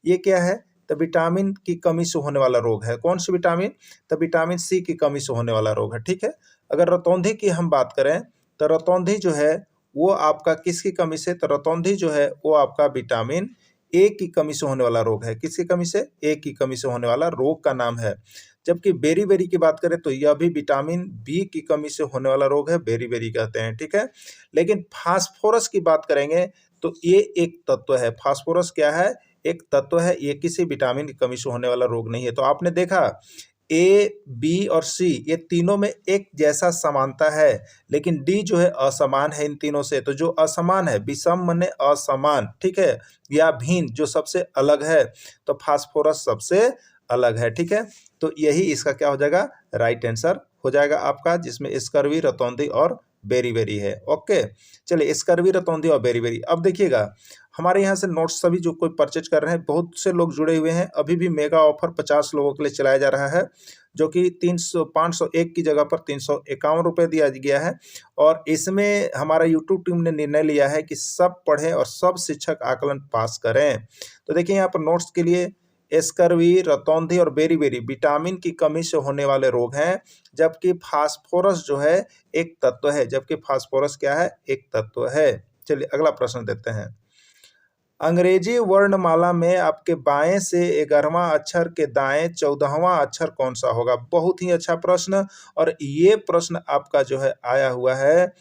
ये क्या है, तो विटामिन की कमी से होने वाला रोग है। कौन सी विटामिन, तो विटामिन सी की कमी से होने वाला रोग है, ठीक है। अगर रतौंधी की हम बात करें तो रतौंधी जो है वो आपका किसकी कमी से, तो रतौंधी जो है वो आपका विटामिन ए की कमी से होने वाला रोग है। किसकी कमी से? ए की कमी से होने वाला रोग का नाम है। जबकि बेरी-बेरी की बात करें तो यह भी विटामिन बी की कमी से होने वाला रोग है, बेरी-बेरी कहते हैं, ठीक है। लेकिन फास्फोरस की बात करेंगे तो ये एक तत्व है। फास्फोरस क्या है? एक तत्व है, ये किसी विटामिन की कमी से होने वाला रोग नहीं है। तो आपने देखा ए, बी और सी ये तीनों में एक जैसा समानता है, लेकिन डी जो है असमान है इन तीनों से। तो जो असमान है, विषम माने असमान, ठीक है, या भिन्न जो सबसे अलग है, तो फास्फोरस सबसे अलग है, ठीक है। तो यही इसका क्या हो जाएगा? राइट आंसर हो जाएगा आपका, जिसमें स्कर्वी, रतौंधी और बेरी-बेरी है। ओके, चलिए स्कर्वी, रतौंधी और बेरी-बेरी। अब देखिएगा हमारे यहाँ से नोट्स सभी जो कोई परचेज कर रहे हैं, बहुत से लोग जुड़े हुए हैं। अभी भी मेगा ऑफर 50 लोगों के लिए चलाया जा रहा है, जो कि 501 की जगह पर 351 रुपये दिया गया है। और इसमें हमारा यूट्यूब टीम ने निर्णय लिया है कि सब पढ़ें और सब शिक्षक आकलन पास करें। तो देखिए यहाँ पर नोट्स के लिए स्कर्वी, रतौंधी और बेरी-बेरी विटामिन की कमी से होने वाले रोग हैं, जबकि फास्फोरस जो है एक तत्व है। जबकि फास्फोरस क्या है? एक तत्व है। चलिए अगला प्रश्न देखते हैं। अंग्रेजी वर्णमाला में आपके बाएं से 11वां अक्षर के दाएं 14वां अक्षर कौन सा होगा? बहुत ही अच्छा प्रश्न। और ये प्रश्न आपका जो है आया हुआ है,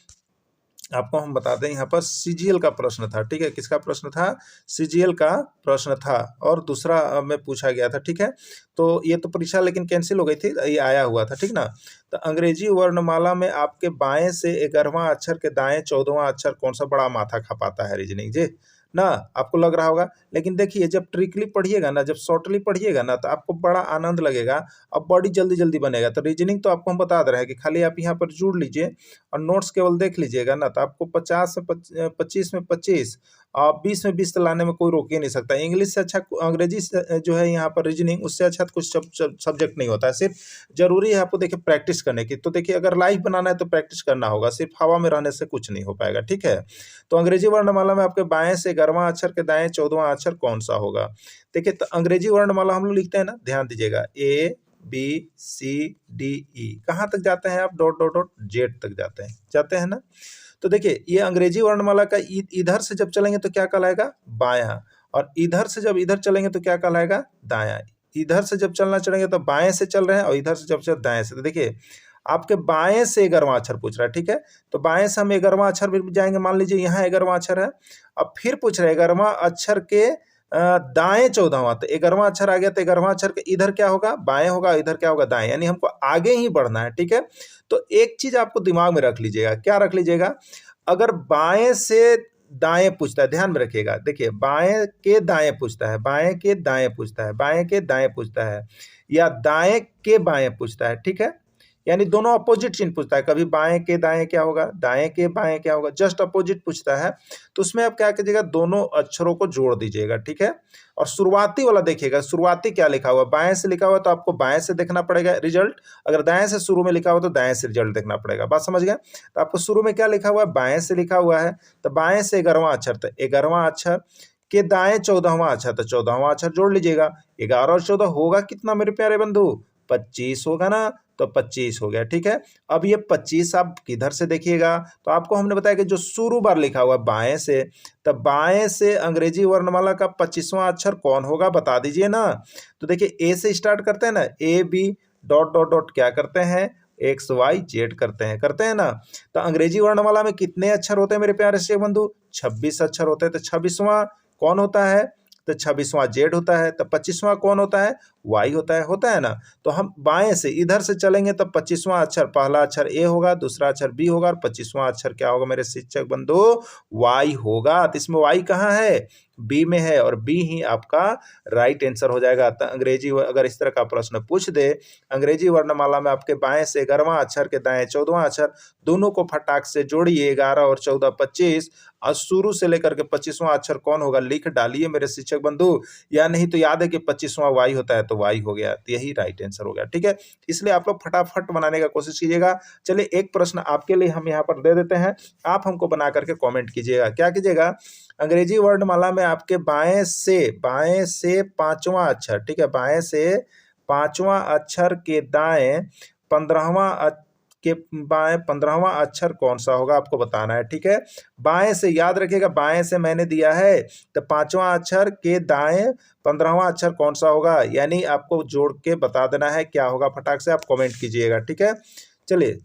आपको हम बता दें यहाँ पर सीजीएल का प्रश्न था, ठीक है। किसका प्रश्न था? सीजीएल का प्रश्न था और दूसरा में पूछा गया था, ठीक है। तो ये तो परीक्षा लेकिन कैंसिल हो गई थी, ये आया हुआ था, ठीक ना। तो अंग्रेजी वर्णमाला में आपके बाएं से 11वां अक्षर के दाएं 14वां अक्षर कौन सा? बड़ा माथा खपाता है रीजनिंग जी ना, आपको लग रहा होगा। लेकिन देखिए जब ट्रिकली पढ़िएगा ना, जब शॉर्टली पढ़िएगा ना, तो आपको बड़ा आनंद लगेगा और बड़ी जल्दी जल्दी बनेगा। तो रीजनिंग तो आपको हम बता दे रहे हैं कि खाली आप यहाँ पर जुड़ लीजिए और नोट्स केवल देख लीजिएगा ना, तो आपको 50 से 25 में 25 और 20 में 20 लाने में कोई रोक ही नहीं सकता। इंग्लिश से अच्छा अंग्रेजी से जो है यहाँ पर रीजनिंग, उससे अच्छा तो कुछ सब्जेक्ट नहीं होता है। सिर्फ जरूरी है आपको देखिए प्रैक्टिस करने की। तो देखिए अगर लाइव बनाना है तो प्रैक्टिस करना होगा, सिर्फ हवा में रहने से कुछ नहीं हो पाएगा, ठीक है। तो अंग्रेजी वर्णमाला में आपके बाएं से 11वां अक्षर के दाएं 14वां अक्षर कौन सा होगा? देखिए तो अंग्रेजी वर्णमाला हम लोग लिखते हैं ना, ध्यान दीजिएगा, A B C D E, कहाँ तक जाते हैं आप? डॉट डॉट डॉट जेड तक जाते हैं ना। तो देखिए ये अंग्रेजी वर्णमाला का इधर से जब चलेंगे तो क्या कहलाएगा? बायां। और इधर से जब इधर चलेंगे तो क्या कहलाएगा? दायां। इधर से जब चलना चलेंगे तो बाएं से चल रहे हैं और इधर से जब चल दाएं से। तो देखिए आपके बाएं से 11वां अक्षर पूछ रहा है, ठीक है। तो बाएं से हम 11वां अक्षर भी जाएंगे, मान लीजिए यहाँ 11वां अक्षर है। अब फिर पूछ रहे 11वां अक्षर के दाएं 14वां। तो 11वां अक्षर आ गया, तो 11वां अक्षर के इधर क्या होगा? बाएं होगा, इधर क्या होगा? दाएं। यानी हमको आगे ही बढ़ना है, ठीक है। तो एक चीज आपको दिमाग में रख लीजिएगा, क्या रख लीजिएगा? अगर बाएं से दाएं पूछता है, ध्यान में रखिएगा, देखिए बाएं के दाएं पूछता है, बाएं के दाएं पूछता है, बाएं के दाएं पूछता है, या दाएं के बाएं पूछता है, ठीक है। यानी दोनों अपोजिट चिन्ह पूछता है। कभी बाएं के दाएं क्या होगा, दाएं के बाएं क्या होगा, जस्ट अपोजिट पूछता है। तो उसमें आप क्या कीजिएगा? दोनों अक्षरों को जोड़ दीजिएगा, ठीक है। और शुरुआती वाला देखिएगा, शुरुआती क्या लिखा हुआ? बाएं से लिखा हुआ तो आपको बाएं से देखना पड़ेगा रिजल्ट। अगर दाएं से शुरू में लिखा हुआ तो दाएं से रिजल्ट देखना पड़ेगा। बात समझ गए? तो आपको शुरू में क्या लिखा हुआ है? बाएं से लिखा हुआ है, तो बाएं से 11वां अक्षर, तो 11वां अक्षर के दाएं 14वां अक्षर, तो 14वां अक्षर जोड़ लीजिएगा। 11 और 14 होगा कितना मेरे प्यारे बंधु? 25 होगा ना, तो 25 हो गया, ठीक है। अब ये 25 आप किधर से देखिएगा? तो आपको हमने बताया कि जो शुरू बार लिखा हुआ है बाएं से, तब बाएं से अंग्रेजी वर्णमाला का 25वां अक्षर कौन होगा? बता दीजिए ना। तो देखिए ए से स्टार्ट करते हैं ना, A B dot dot dot क्या करते हैं? एक्स वाई जेड करते हैं ना। तो अंग्रेजी वर्णमाला में कितने अक्षर होते हैं मेरे प्यारे से बंधु? 26 अक्षर होते हैं। तो 26वां कौन होता है? तो 26वां जेड होता है। तो 25वां कौन होता है? वाई होता है ना। तो हम बाएं से इधर से चलेंगे तो 25वां अक्षर, पहला अक्षर ए होगा, दूसरा अक्षर बी होगा और 25वां अक्षर क्या होगा मेरे शिक्षक बंधु? वाई होगा। तो इसमें वाई कहाँ है? बी में है, और बी ही आपका राइट आंसर हो जाएगा। तो अंग्रेजी अगर इस तरह का प्रश्न पूछ दे, अंग्रेजी वर्णमाला में आपके बाएं से 11वां अक्षर के दाएं 14वां अक्षर, दोनों को फटाक से जोड़िए, 11 और 14 25, और शुरू से लेकर के 25वां अक्षर कौन होगा लिख डालिए मेरे शिक्षक बंधु। या नहीं तो याद है कि 25वां वाई होता है, तो वाई हो गया, तो यही राइट आंसर हो गया, ठीक है। इसलिए आप लोग फटाफट बनाने का कोशिश कीजिएगा। चलिए एक प्रश्न आपके लिए हम यहाँ पर दे देते हैं, आप हमको बना करके कमेंट कीजिएगा। क्या कीजिएगा? अंग्रेजी वर्णमाला में आपके बाएं से 5वां अक्षर, ठीक है, बाएं से 5वां अक्षर के दाएं 15वां के बाएं 15वां अक्षर कौन सा होगा आपको बताना है। ठीक है, बाएं से याद रखिएगा, बाएं से मैंने दिया है तो 5वां अक्षर के दाएं 15वां अक्षर कौन सा होगा, यानी आपको जोड़ के बता देना है क्या होगा। फटाक से आप कमेंट कीजिएगा। ठीक है, चलिए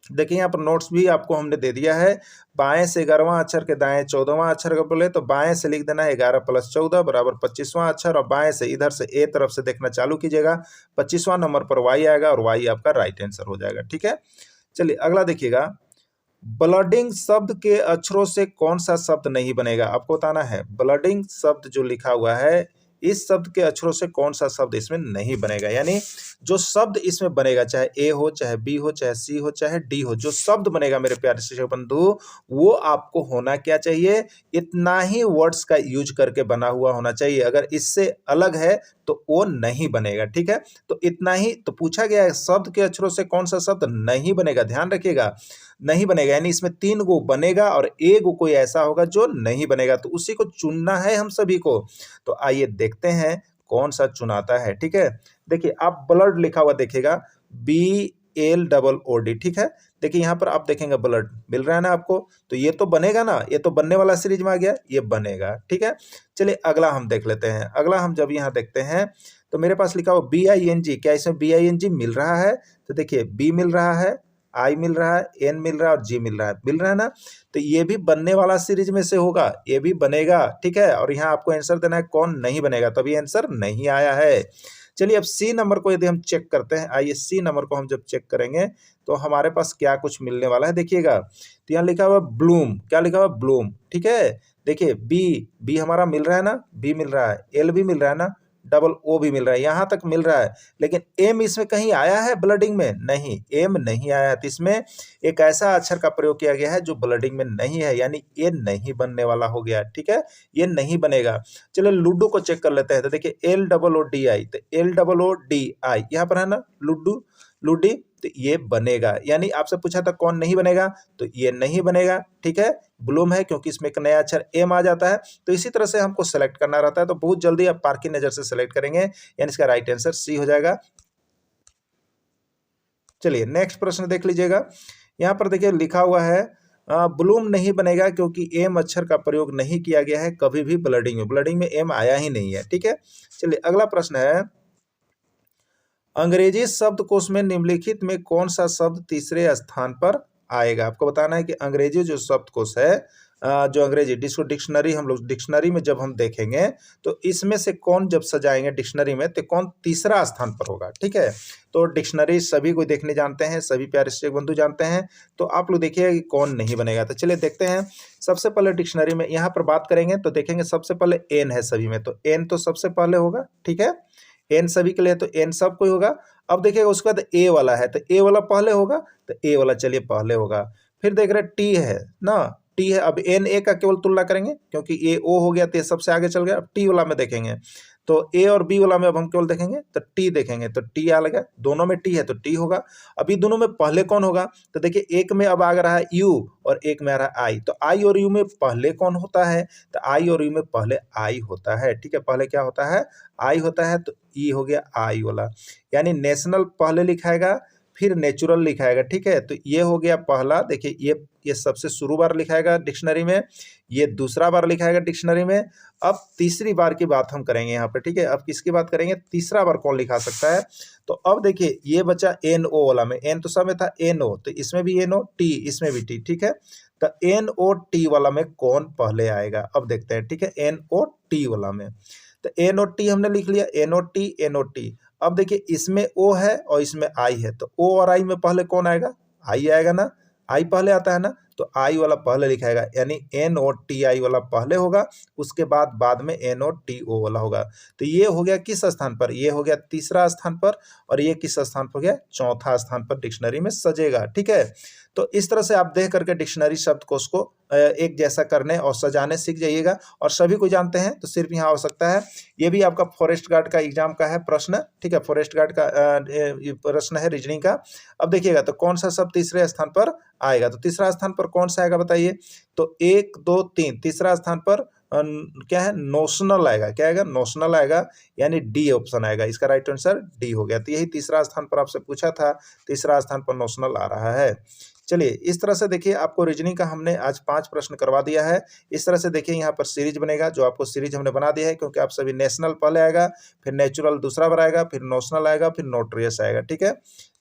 देखिए यहाँ पर नोट्स भी आपको हमने दे दिया है। बाएं से 11वां अक्षर के दाएं 14वां अक्षर को बोले तो बाएं से लिख देना है 11 + 14 बराबर 25वां अक्षर, और बाएं से इधर से ए तरफ से देखना चालू कीजिएगा। 25वां नंबर पर वाई आएगा और वाई आपका राइट आंसर हो जाएगा। ठीक है, चलिए अगला देखिएगा, ब्लडिंग शब्द के अक्षरों से कौन सा शब्द नहीं बनेगा, आपको बताना है। ब्लडिंग शब्द जो लिखा हुआ है, इस शब्द के अक्षरों से कौन सा शब्द इसमें नहीं बनेगा, यानी जो शब्द इसमें बनेगा, चाहे ए हो, चाहे बी हो, चाहे सी हो, चाहे डी हो, जो शब्द बनेगा मेरे प्यारे शिक्षक बंधु, वो आपको होना क्या चाहिए, इतना ही वर्ड्स का यूज करके बना हुआ होना चाहिए। अगर इससे अलग है तो वो नहीं बनेगा। ठीक है, तो इतना ही तो पूछा गया है, शब्द के अक्षरों से कौन सा शब्द नहीं बनेगा, ध्यान रखिएगा, नहीं बनेगा, यानी इसमें 3 गो बनेगा और 1 गो कोई ऐसा होगा जो नहीं बनेगा, तो उसी को चुनना है हम सभी को। तो आइए देखते हैं कौन सा चुनाता है। ठीक है, देखिए आप ब्लड लिखा हुआ देखिएगा, BLOOD। ठीक है, देखिए यहाँ पर आप देखेंगे ब्लड मिल रहा है ना आपको, तो ये तो बनेगा ना, ये तो बनने वाला सीरीज में आ गया, ये बनेगा। ठीक है, चलिए अगला हम देख लेते हैं। अगला हम जब यहाँ देखते हैं तो मेरे पास लिखा हुआ BING, क्या इसमें BING मिल रहा है, तो देखिए B मिल रहा है, आई मिल रहा है, एन मिल रहा है और जी मिल रहा है ना, तो ये भी बनने वाला सीरीज में से होगा, ये भी बनेगा। ठीक है, और यहाँ आपको आंसर देना है कौन नहीं बनेगा, तभी आंसर नहीं आया है। चलिए अब सी नंबर को यदि हम चेक करते हैं, आइए सी नंबर को हम जब चेक करेंगे तो हमारे पास क्या कुछ मिलने वाला है, देखिएगा तो यहाँ लिखा हुआ ब्लूम, क्या लिखा हुआ ब्लूम। ठीक है, देखिए बी हमारा मिल रहा है ना, बी मिल रहा है, एल भी मिल रहा है ना, O भी मिल रहा है, यहाँ तक मिल रहा है, लेकिन एम इसमें कहीं आया है ब्लडिंग में, नहीं, एम नहीं आया है, तो इसमें एक ऐसा अक्षर का प्रयोग किया गया है जो ब्लडिंग में नहीं है, यानी ये नहीं बनने वाला हो गया। ठीक है, ये नहीं बनेगा। चलो लूडो को चेक कर लेते हैं, तो देखिए LOODI, तो LOODI यहाँ पर है ना, लूडी, तो ये बनेगा, यानी आपसे पूछा था कौन नहीं बनेगा, तो ये नहीं बनेगा। ठीक है, ब्लूम है क्योंकि इसमें एक नया अक्षर एम आ जाता है, तो इसी तरह से हमको सेलेक्ट करना रहता है, तो बहुत जल्दी आप पार की नजर से सेलेक्ट करेंगे, यानी इसका राइट आंसर सी हो जाएगा। चलिए नेक्स्ट प्रश्न देख लीजिएगा, यहाँ पर देखिए लिखा हुआ है ब्लूम नहीं बनेगा क्योंकि एम अक्षर का प्रयोग नहीं किया गया है कभी भी ब्लडिंग में एम आया ही नहीं है। ठीक है, चलिए अगला प्रश्न है, अंग्रेजी शब्दकोश में निम्नलिखित में कौन सा शब्द तीसरे स्थान पर आएगा, आपको बताना है कि अंग्रेजी जो शब्दकोश है, जो अंग्रेजी डिक्शनरी, हम लोग डिक्शनरी में जब हम देखेंगे तो इसमें से कौन जब सजाएंगे डिक्शनरी में तो कौन तीसरा स्थान पर होगा। ठीक है, तो डिक्शनरी सभी को देखने जानते हैं, सभी प्यारे शिक्षक बंधु जानते हैं, तो आप लोग देखिए कि कौन नहीं बनेगा। तो चलिए देखते हैं, सबसे पहले डिक्शनरी में यहाँ पर बात करेंगे तो देखेंगे सबसे पहले एन है सभी में, तो एन तो सबसे पहले होगा। ठीक है, एन सभी के लिए, तो एन सब कोई होगा। अब देखिएगा उसके बाद ए वाला है, तो ए वाला पहले होगा, तो ए वाला चलिए पहले होगा। फिर देख रहे टी है ना, टी है, अब एन ए का केवल तुलना करेंगे क्योंकि ए ओ हो गया तो ये सबसे आगे चल गया। अब टी वाला में देखेंगे तो ए और बी वाला में अब हम केवल देखेंगे तो टी देखेंगे, तो टी आ लगा, दोनों में टी है तो टी होगा। अभी दोनों में पहले कौन होगा, तो देखिए एक में अब आ रहा है यू और एक में आ रहा है आई, तो आई और यू में पहले कौन होता है, तो आई और यू में पहले आई होता है। ठीक है, पहले क्या होता है, आई होता है, तो ई हो गया आई वाला, यानी नेशनल पहले लिखाएगा फिर नेचुरल लिखाएगा। ठीक है, तो ये हो गया पहला, देखिए ये सबसे शुरू बार लिखाएगा डिक्शनरी में, ये दूसरा बार लिखाएगा डिक्शनरी में। अब तीसरी बार की बात हम करेंगे यहाँ पे। ठीक है, अब किसकी बात करेंगे, तीसरा बार कौन लिखा सकता है, तो अब देखिए ये बचा एन ओ वाला में, एन तो सब में था एन ओ, तो इसमें भी एन ओ, टी इसमें भी टी। ठीक है, तो एन ओ टी वाला में कौन पहले आएगा, अब देखते हैं। ठीक है, एन ओ टी वाला में, तो एन ओ टी हमने लिख लिया, एन ओ टी। अब देखिए इसमें ओ है और इसमें आई है, तो ओ और आई में पहले कौन आएगा, आई आएगा ना, आई पहले आता है ना, तो आई वाला पहले लिखाएगा, यानी एन ओ टी आई वाला पहले होगा, उसके बाद में एन ओ टी ओ वाला होगा। तो ये हो गया किस स्थान पर, ये हो गया तीसरा स्थान पर, और ये किस स्थान पर हो गया, चौथा स्थान पर डिक्शनरी में सजेगा। ठीक है, तो इस तरह से आप देख करके डिक्शनरी शब्दकोश को एक जैसा करने और सजाने सीख जाइएगा, और सभी को जानते हैं तो सिर्फ यहाँ आवश्यकता है, ये भी आपका फॉरेस्ट गार्ड का एग्जाम का है प्रश्न। ठीक है, फॉरेस्ट गार्ड का प्रश्न है रीजनिंग का। अब देखिएगा तो कौन सा शब्द तीसरे स्थान पर आएगा, तो तीसरा स्थान पर पर कौन सा आएगा बताइए? तो 1, 2, 3 तीसरा स्थान पर क्या है? नोशनल आएगा। क्या आएगा? नोशनल आएगा, यानी डी ऑप्शन आएगा। इसका राइट आंसर डी हो गया। तो यही तीसरा स्थान पर आपसे पूछा था, तीसरा स्थान पर नोशनल आ रहा है। चलिए, इस तरह से देखिए आपको रीजनिंग का हमने आज 5 प्रश्न करवा दिया है। इस तरह से देखिए यहाँ पर सीरीज बनेगा, जो आपको सीरीज हमने बना दिया है, क्योंकि आप सभी नेशनल पहले आएगा, फिर नेचुरल दूसरा बार आएगा, फिर नोशनल आएगा, फिर नोटरियस आएगा। ठीक है,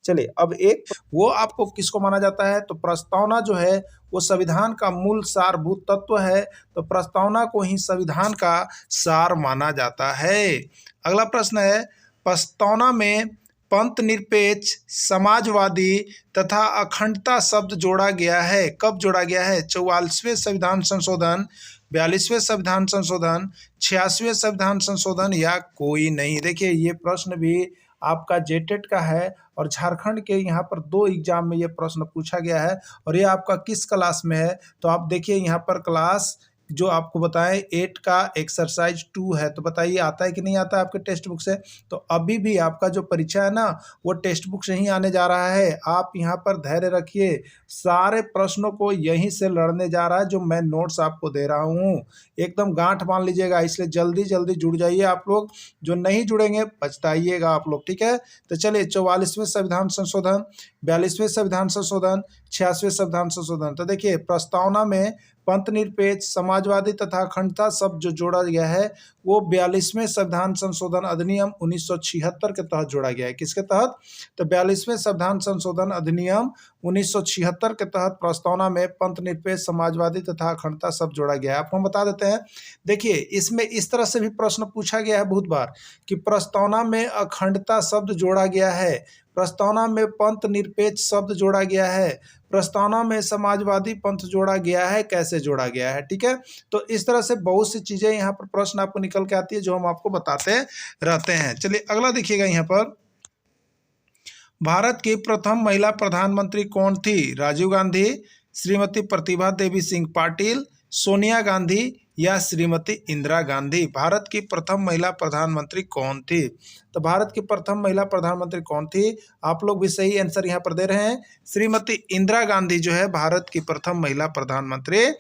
चलिए अब एक वो आपको किसको माना जाता है? तो प्रस्तावना जो है वो संविधान का मूल सारभूत तत्व है, तो प्रस्तावना को ही संविधान का सार माना जाता है। अगला प्रश्न है, प्रस्तावना में पंथ निरपेक्ष, समाजवादी तथा अखंडता शब्द जोड़ा गया है। कब जोड़ा गया है? 44वें संविधान संशोधन, 42वें संविधान संशोधन, 86वें संविधान संशोधन या कोई नहीं। देखिए ये प्रश्न भी आपका जेटेट का है और झारखंड के यहाँ पर 2 एग्जाम में ये प्रश्न पूछा गया है। और ये आपका किस क्लास में है? तो आप देखिए यहाँ पर क्लास जो आपको बताएं 8 का एक्सरसाइज 2 है। तो बताइए आता है कि नहीं आता है आपके टेक्स्ट बुक से? तो अभी भी आपका जो परीक्षा है ना वो टेक्स्ट बुक से ही आने जा रहा है। आप यहाँ पर धैर्य रखिए, सारे प्रश्नों को यहीं से लड़ने जा रहा है जो मैं नोट्स आपको दे रहा हूँ। एकदम गांठ बांध लीजिएगा, इसलिए जल्दी जल्दी जुड़ जाइए आप लोग। जो नहीं जुड़ेंगे पछताइएगा आप लोग। ठीक है, तो चलिए 44वें संविधान संशोधन, 42वें संविधान संशोधन, 86वें संविधान संशोधन। तो देखिए प्रस्तावना में पंथ निरपेक्ष, समाजवादी तथा अखंडता शब्द जो जोड़ा गया है वो 42वें संविधान संशोधन अधिनियम 1976 के तहत जोड़ा गया है। किसके तहत? तो 42वें संविधान संशोधन अधिनियम 1976 के तहत प्रस्तावना में पंथ निरपेक्ष, समाजवादी तथा अखंडता शब्द जोड़ा गया है। आपको हम बता देते हैं, देखिए इसमें इस तरह से भी प्रश्न पूछा गया है बहुत बार कि प्रस्तावना में अखंडता शब्द जोड़ा गया है, प्रस्तावना में पंथ निरपेक्ष शब्द जोड़ा गया है, प्रस्तावना में समाजवादी पंथ जोड़ा गया है, कैसे जोड़ा गया है। ठीक है, तो इस तरह से बहुत सी चीजें यहाँ पर प्रश्न आपको निकल के आती है जो हम आपको बताते रहते हैं। चलिए अगला देखिएगा, यहाँ पर भारत की प्रथम महिला प्रधानमंत्री कौन थी? राजीव गांधी, श्रीमती प्रतिभा देवी सिंह पाटिल, सोनिया गांधी या श्रीमती इंदिरा गांधी। भारत की प्रथम महिला प्रधानमंत्री कौन थी? तो भारत की प्रथम महिला प्रधानमंत्री कौन थी? आप लोग भी सही आंसर यहाँ पर दे रहे हैं, श्रीमती इंदिरा गांधी जो है भारत की प्रथम महिला प्रधानमंत्री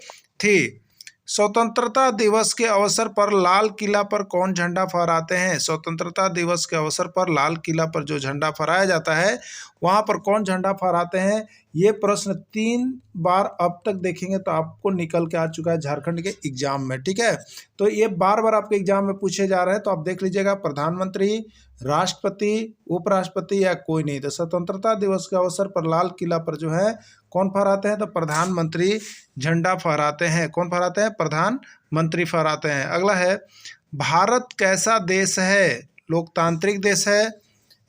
थी। स्वतंत्रता दिवस के अवसर पर लाल किला पर कौन झंडा फहराते हैं? स्वतंत्रता दिवस के अवसर पर लाल किला पर जो झंडा फहराया जाता है वहां पर कौन झंडा फहराते हैं? ये प्रश्न 3 बार अब तक देखेंगे तो आपको निकल के आ चुका है झारखंड के एग्जाम में। ठीक है, तो ये बार बार आपके एग्जाम में पूछे जा रहे हैं, तो आप देख लीजिएगा, प्रधानमंत्री, राष्ट्रपति, उपराष्ट्रपति या कोई नहीं। तो स्वतंत्रता दिवस के अवसर पर लाल किला पर जो है कौन फहराते हैं? तो प्रधानमंत्री झंडा फहराते हैं। कौन फहराते हैं? प्रधानमंत्री फहराते हैं। अगला है, भारत कैसा देश है? लोकतांत्रिक देश है,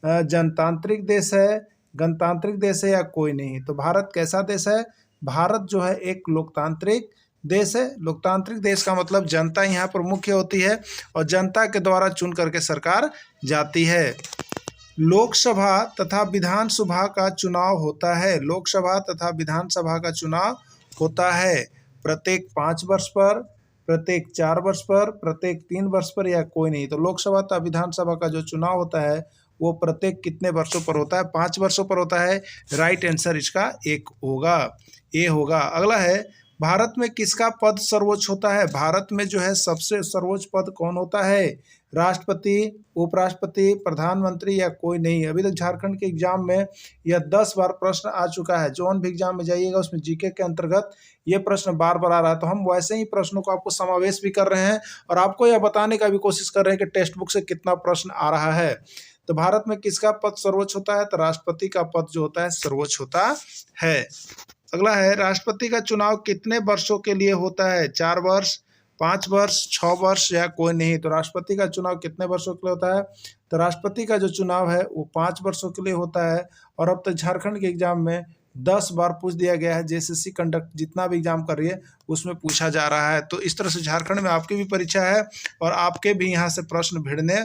जनतांत्रिक देश है, गणतांत्रिक देश है या कोई नहीं। तो भारत कैसा देश है? भारत जो है एक लोकतांत्रिक देश है। लोकतांत्रिक देश का मतलब जनता यहाँ पर मुख्य होती है और जनता के द्वारा चुन करके सरकार जाती है। लोकसभा तथा विधानसभा का चुनाव होता है। लोकसभा तथा विधानसभा का चुनाव होता है प्रत्येक 5 वर्ष पर, प्रत्येक 4 वर्ष पर, प्रत्येक 3 वर्ष पर या कोई नहीं। तो लोकसभा तथा विधानसभा का जो चुनाव होता है वो प्रत्येक कितने वर्षों पर होता है? 5 वर्षों पर होता है। राइट आंसर इसका एक होगा, ए होगा। अगला है, भारत में किसका पद सर्वोच्च होता है? भारत में जो है सबसे सर्वोच्च पद कौन होता है? राष्ट्रपति, उपराष्ट्रपति, प्रधानमंत्री या कोई नहीं। अभी तक झारखंड के एग्जाम में यह 10 बार प्रश्न आ चुका है। जो भी एग्जाम में जाइएगा उसमें जीके के अंतर्गत ये प्रश्न बार बार आ रहा है, तो हम वैसे ही प्रश्नों को आपको समावेश भी कर रहे हैं और आपको यह बताने का भी कोशिश कर रहे हैं कि टेक्स्ट बुक से कितना प्रश्न आ रहा है। तो भारत में किसका पद सर्वोच्च होता है? तो राष्ट्रपति का पद जो होता है सर्वोच्च होता है। अगला है, राष्ट्रपति का चुनाव कितने वर्षों के लिए होता है? 4 वर्ष, 5 वर्ष, 6 वर्ष या कोई नहीं। तो राष्ट्रपति का चुनाव कितने वर्षों के लिए होता है? तो राष्ट्रपति का जो चुनाव है वो 5 वर्षों के लिए होता है। और अब तक झारखंड के एग्जाम में 10 बार पूछ दिया गया है। जेएसएससी कंडक्ट जितना भी एग्जाम कर रही है उसमें पूछा जा रहा है। तो इस तरह से झारखंड में आपकी भी परीक्षा है और आपके भी यहाँ से प्रश्न भिड़ने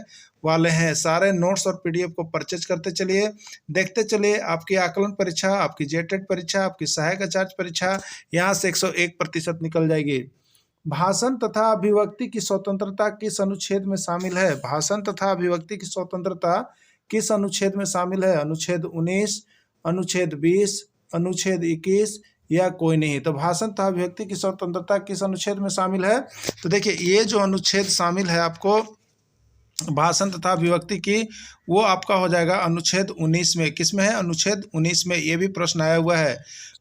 वाले हैं। सारे नोट्स और पीडीएफ को परचेज करते चलिए, देखते चलिए। आपकी आकलन परीक्षा, आपकी जेटेट परीक्षा, आपकी सहायक आचार्य परीक्षा यहाँ से 101% निकल जाएगी। भाषण तथा अभिव्यक्ति की स्वतंत्रता किस अनुच्छेद में शामिल है? भाषण तथा अभिव्यक्ति की स्वतंत्रता किस अनुच्छेद में शामिल है? अनुच्छेद 19, अनुच्छेद 20, अनुच्छेद 21 या कोई नहीं। तो भाषण तथा अभिव्यक्ति की स्वतंत्रता किस अनुच्छेद में शामिल है? तो देखिए ये जो अनुच्छेद शामिल है आपको भाषण तथा अभिव्यक्ति की, वो आपका हो जाएगा अनुच्छेद 19 में। किस में है? अनुच्छेद 19 में। ये भी प्रश्न आया हुआ है।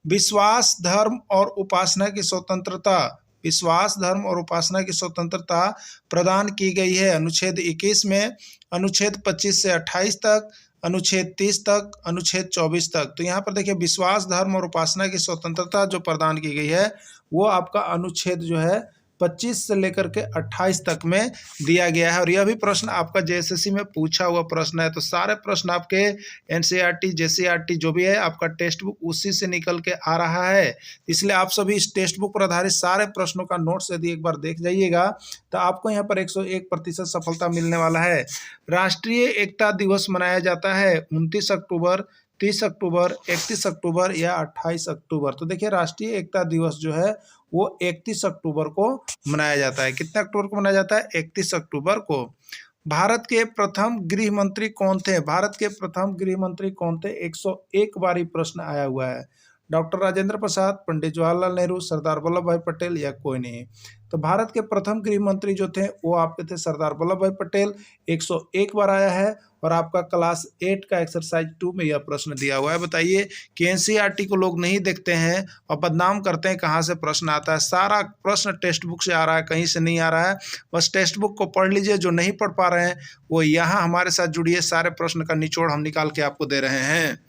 विश्वास, धर्म और उपासना की स्वतंत्रता, विश्वास, धर्म और उपासना की स्वतंत्रता प्रदान की गई है अनुच्छेद 21 में, अनुच्छेद 25 से 28 तक, अनुच्छेद 30 तक, अनुच्छेद 24 तक। तो यहाँ पर देखिए विश्वास, धर्म और उपासना की स्वतंत्रता जो प्रदान की गई है वो आपका अनुच्छेद जो है 25 से लेकर के 28 तक में दिया गया है। और यह भी प्रश्न आपका जेएसएससी में पूछा हुआ प्रश्न है। तो सारे प्रश्न आपके एनसीईआरटी, जेसीईआरटी जो भी है आपका टेक्स्ट बुक उसी से निकल के आ रहा है। इसलिए आप सभी इस टेक्स्ट बुक पर आधारित सारे प्रश्नों का नोट्स यदि एक बार देख जाइएगा तो आपको यहाँ पर 101% सफलता मिलने वाला है। राष्ट्रीय एकता दिवस मनाया जाता है 29 अक्टूबर, 30 अक्टूबर, 31 अक्टूबर या 28 अक्टूबर। तो देखिए राष्ट्रीय एकता दिवस जो है वो 31 अक्टूबर को मनाया जाता है। कितने अक्टूबर को मनाया जाता है? 31 अक्टूबर को। भारत के प्रथम गृह मंत्री कौन थे? भारत के प्रथम गृह मंत्री कौन थे? 101 बार प्रश्न आया हुआ है। डॉक्टर राजेंद्र प्रसाद, पंडित जवाहरलाल नेहरू, सरदार वल्लभ भाई पटेल या कोई नहीं। तो भारत के प्रथम गृह मंत्री जो थे वो आपके थे सरदार वल्लभ भाई पटेल। 101 बार आया है। और आपका क्लास 8 का एक्सरसाइज 2 में यह प्रश्न दिया हुआ है। बताइए कि एनसीईआरटी को लोग नहीं देखते हैं और बदनाम करते हैं, कहाँ से प्रश्न आता है? सारा प्रश्न टेक्स्ट बुक से आ रहा है, कहीं से नहीं आ रहा है। बस टेक्स्ट बुक को पढ़ लीजिए। जो नहीं पढ़ पा रहे हैं वो यहाँ हमारे साथ जुड़िए, सारे प्रश्न का निचोड़ हम निकाल के आपको दे रहे हैं।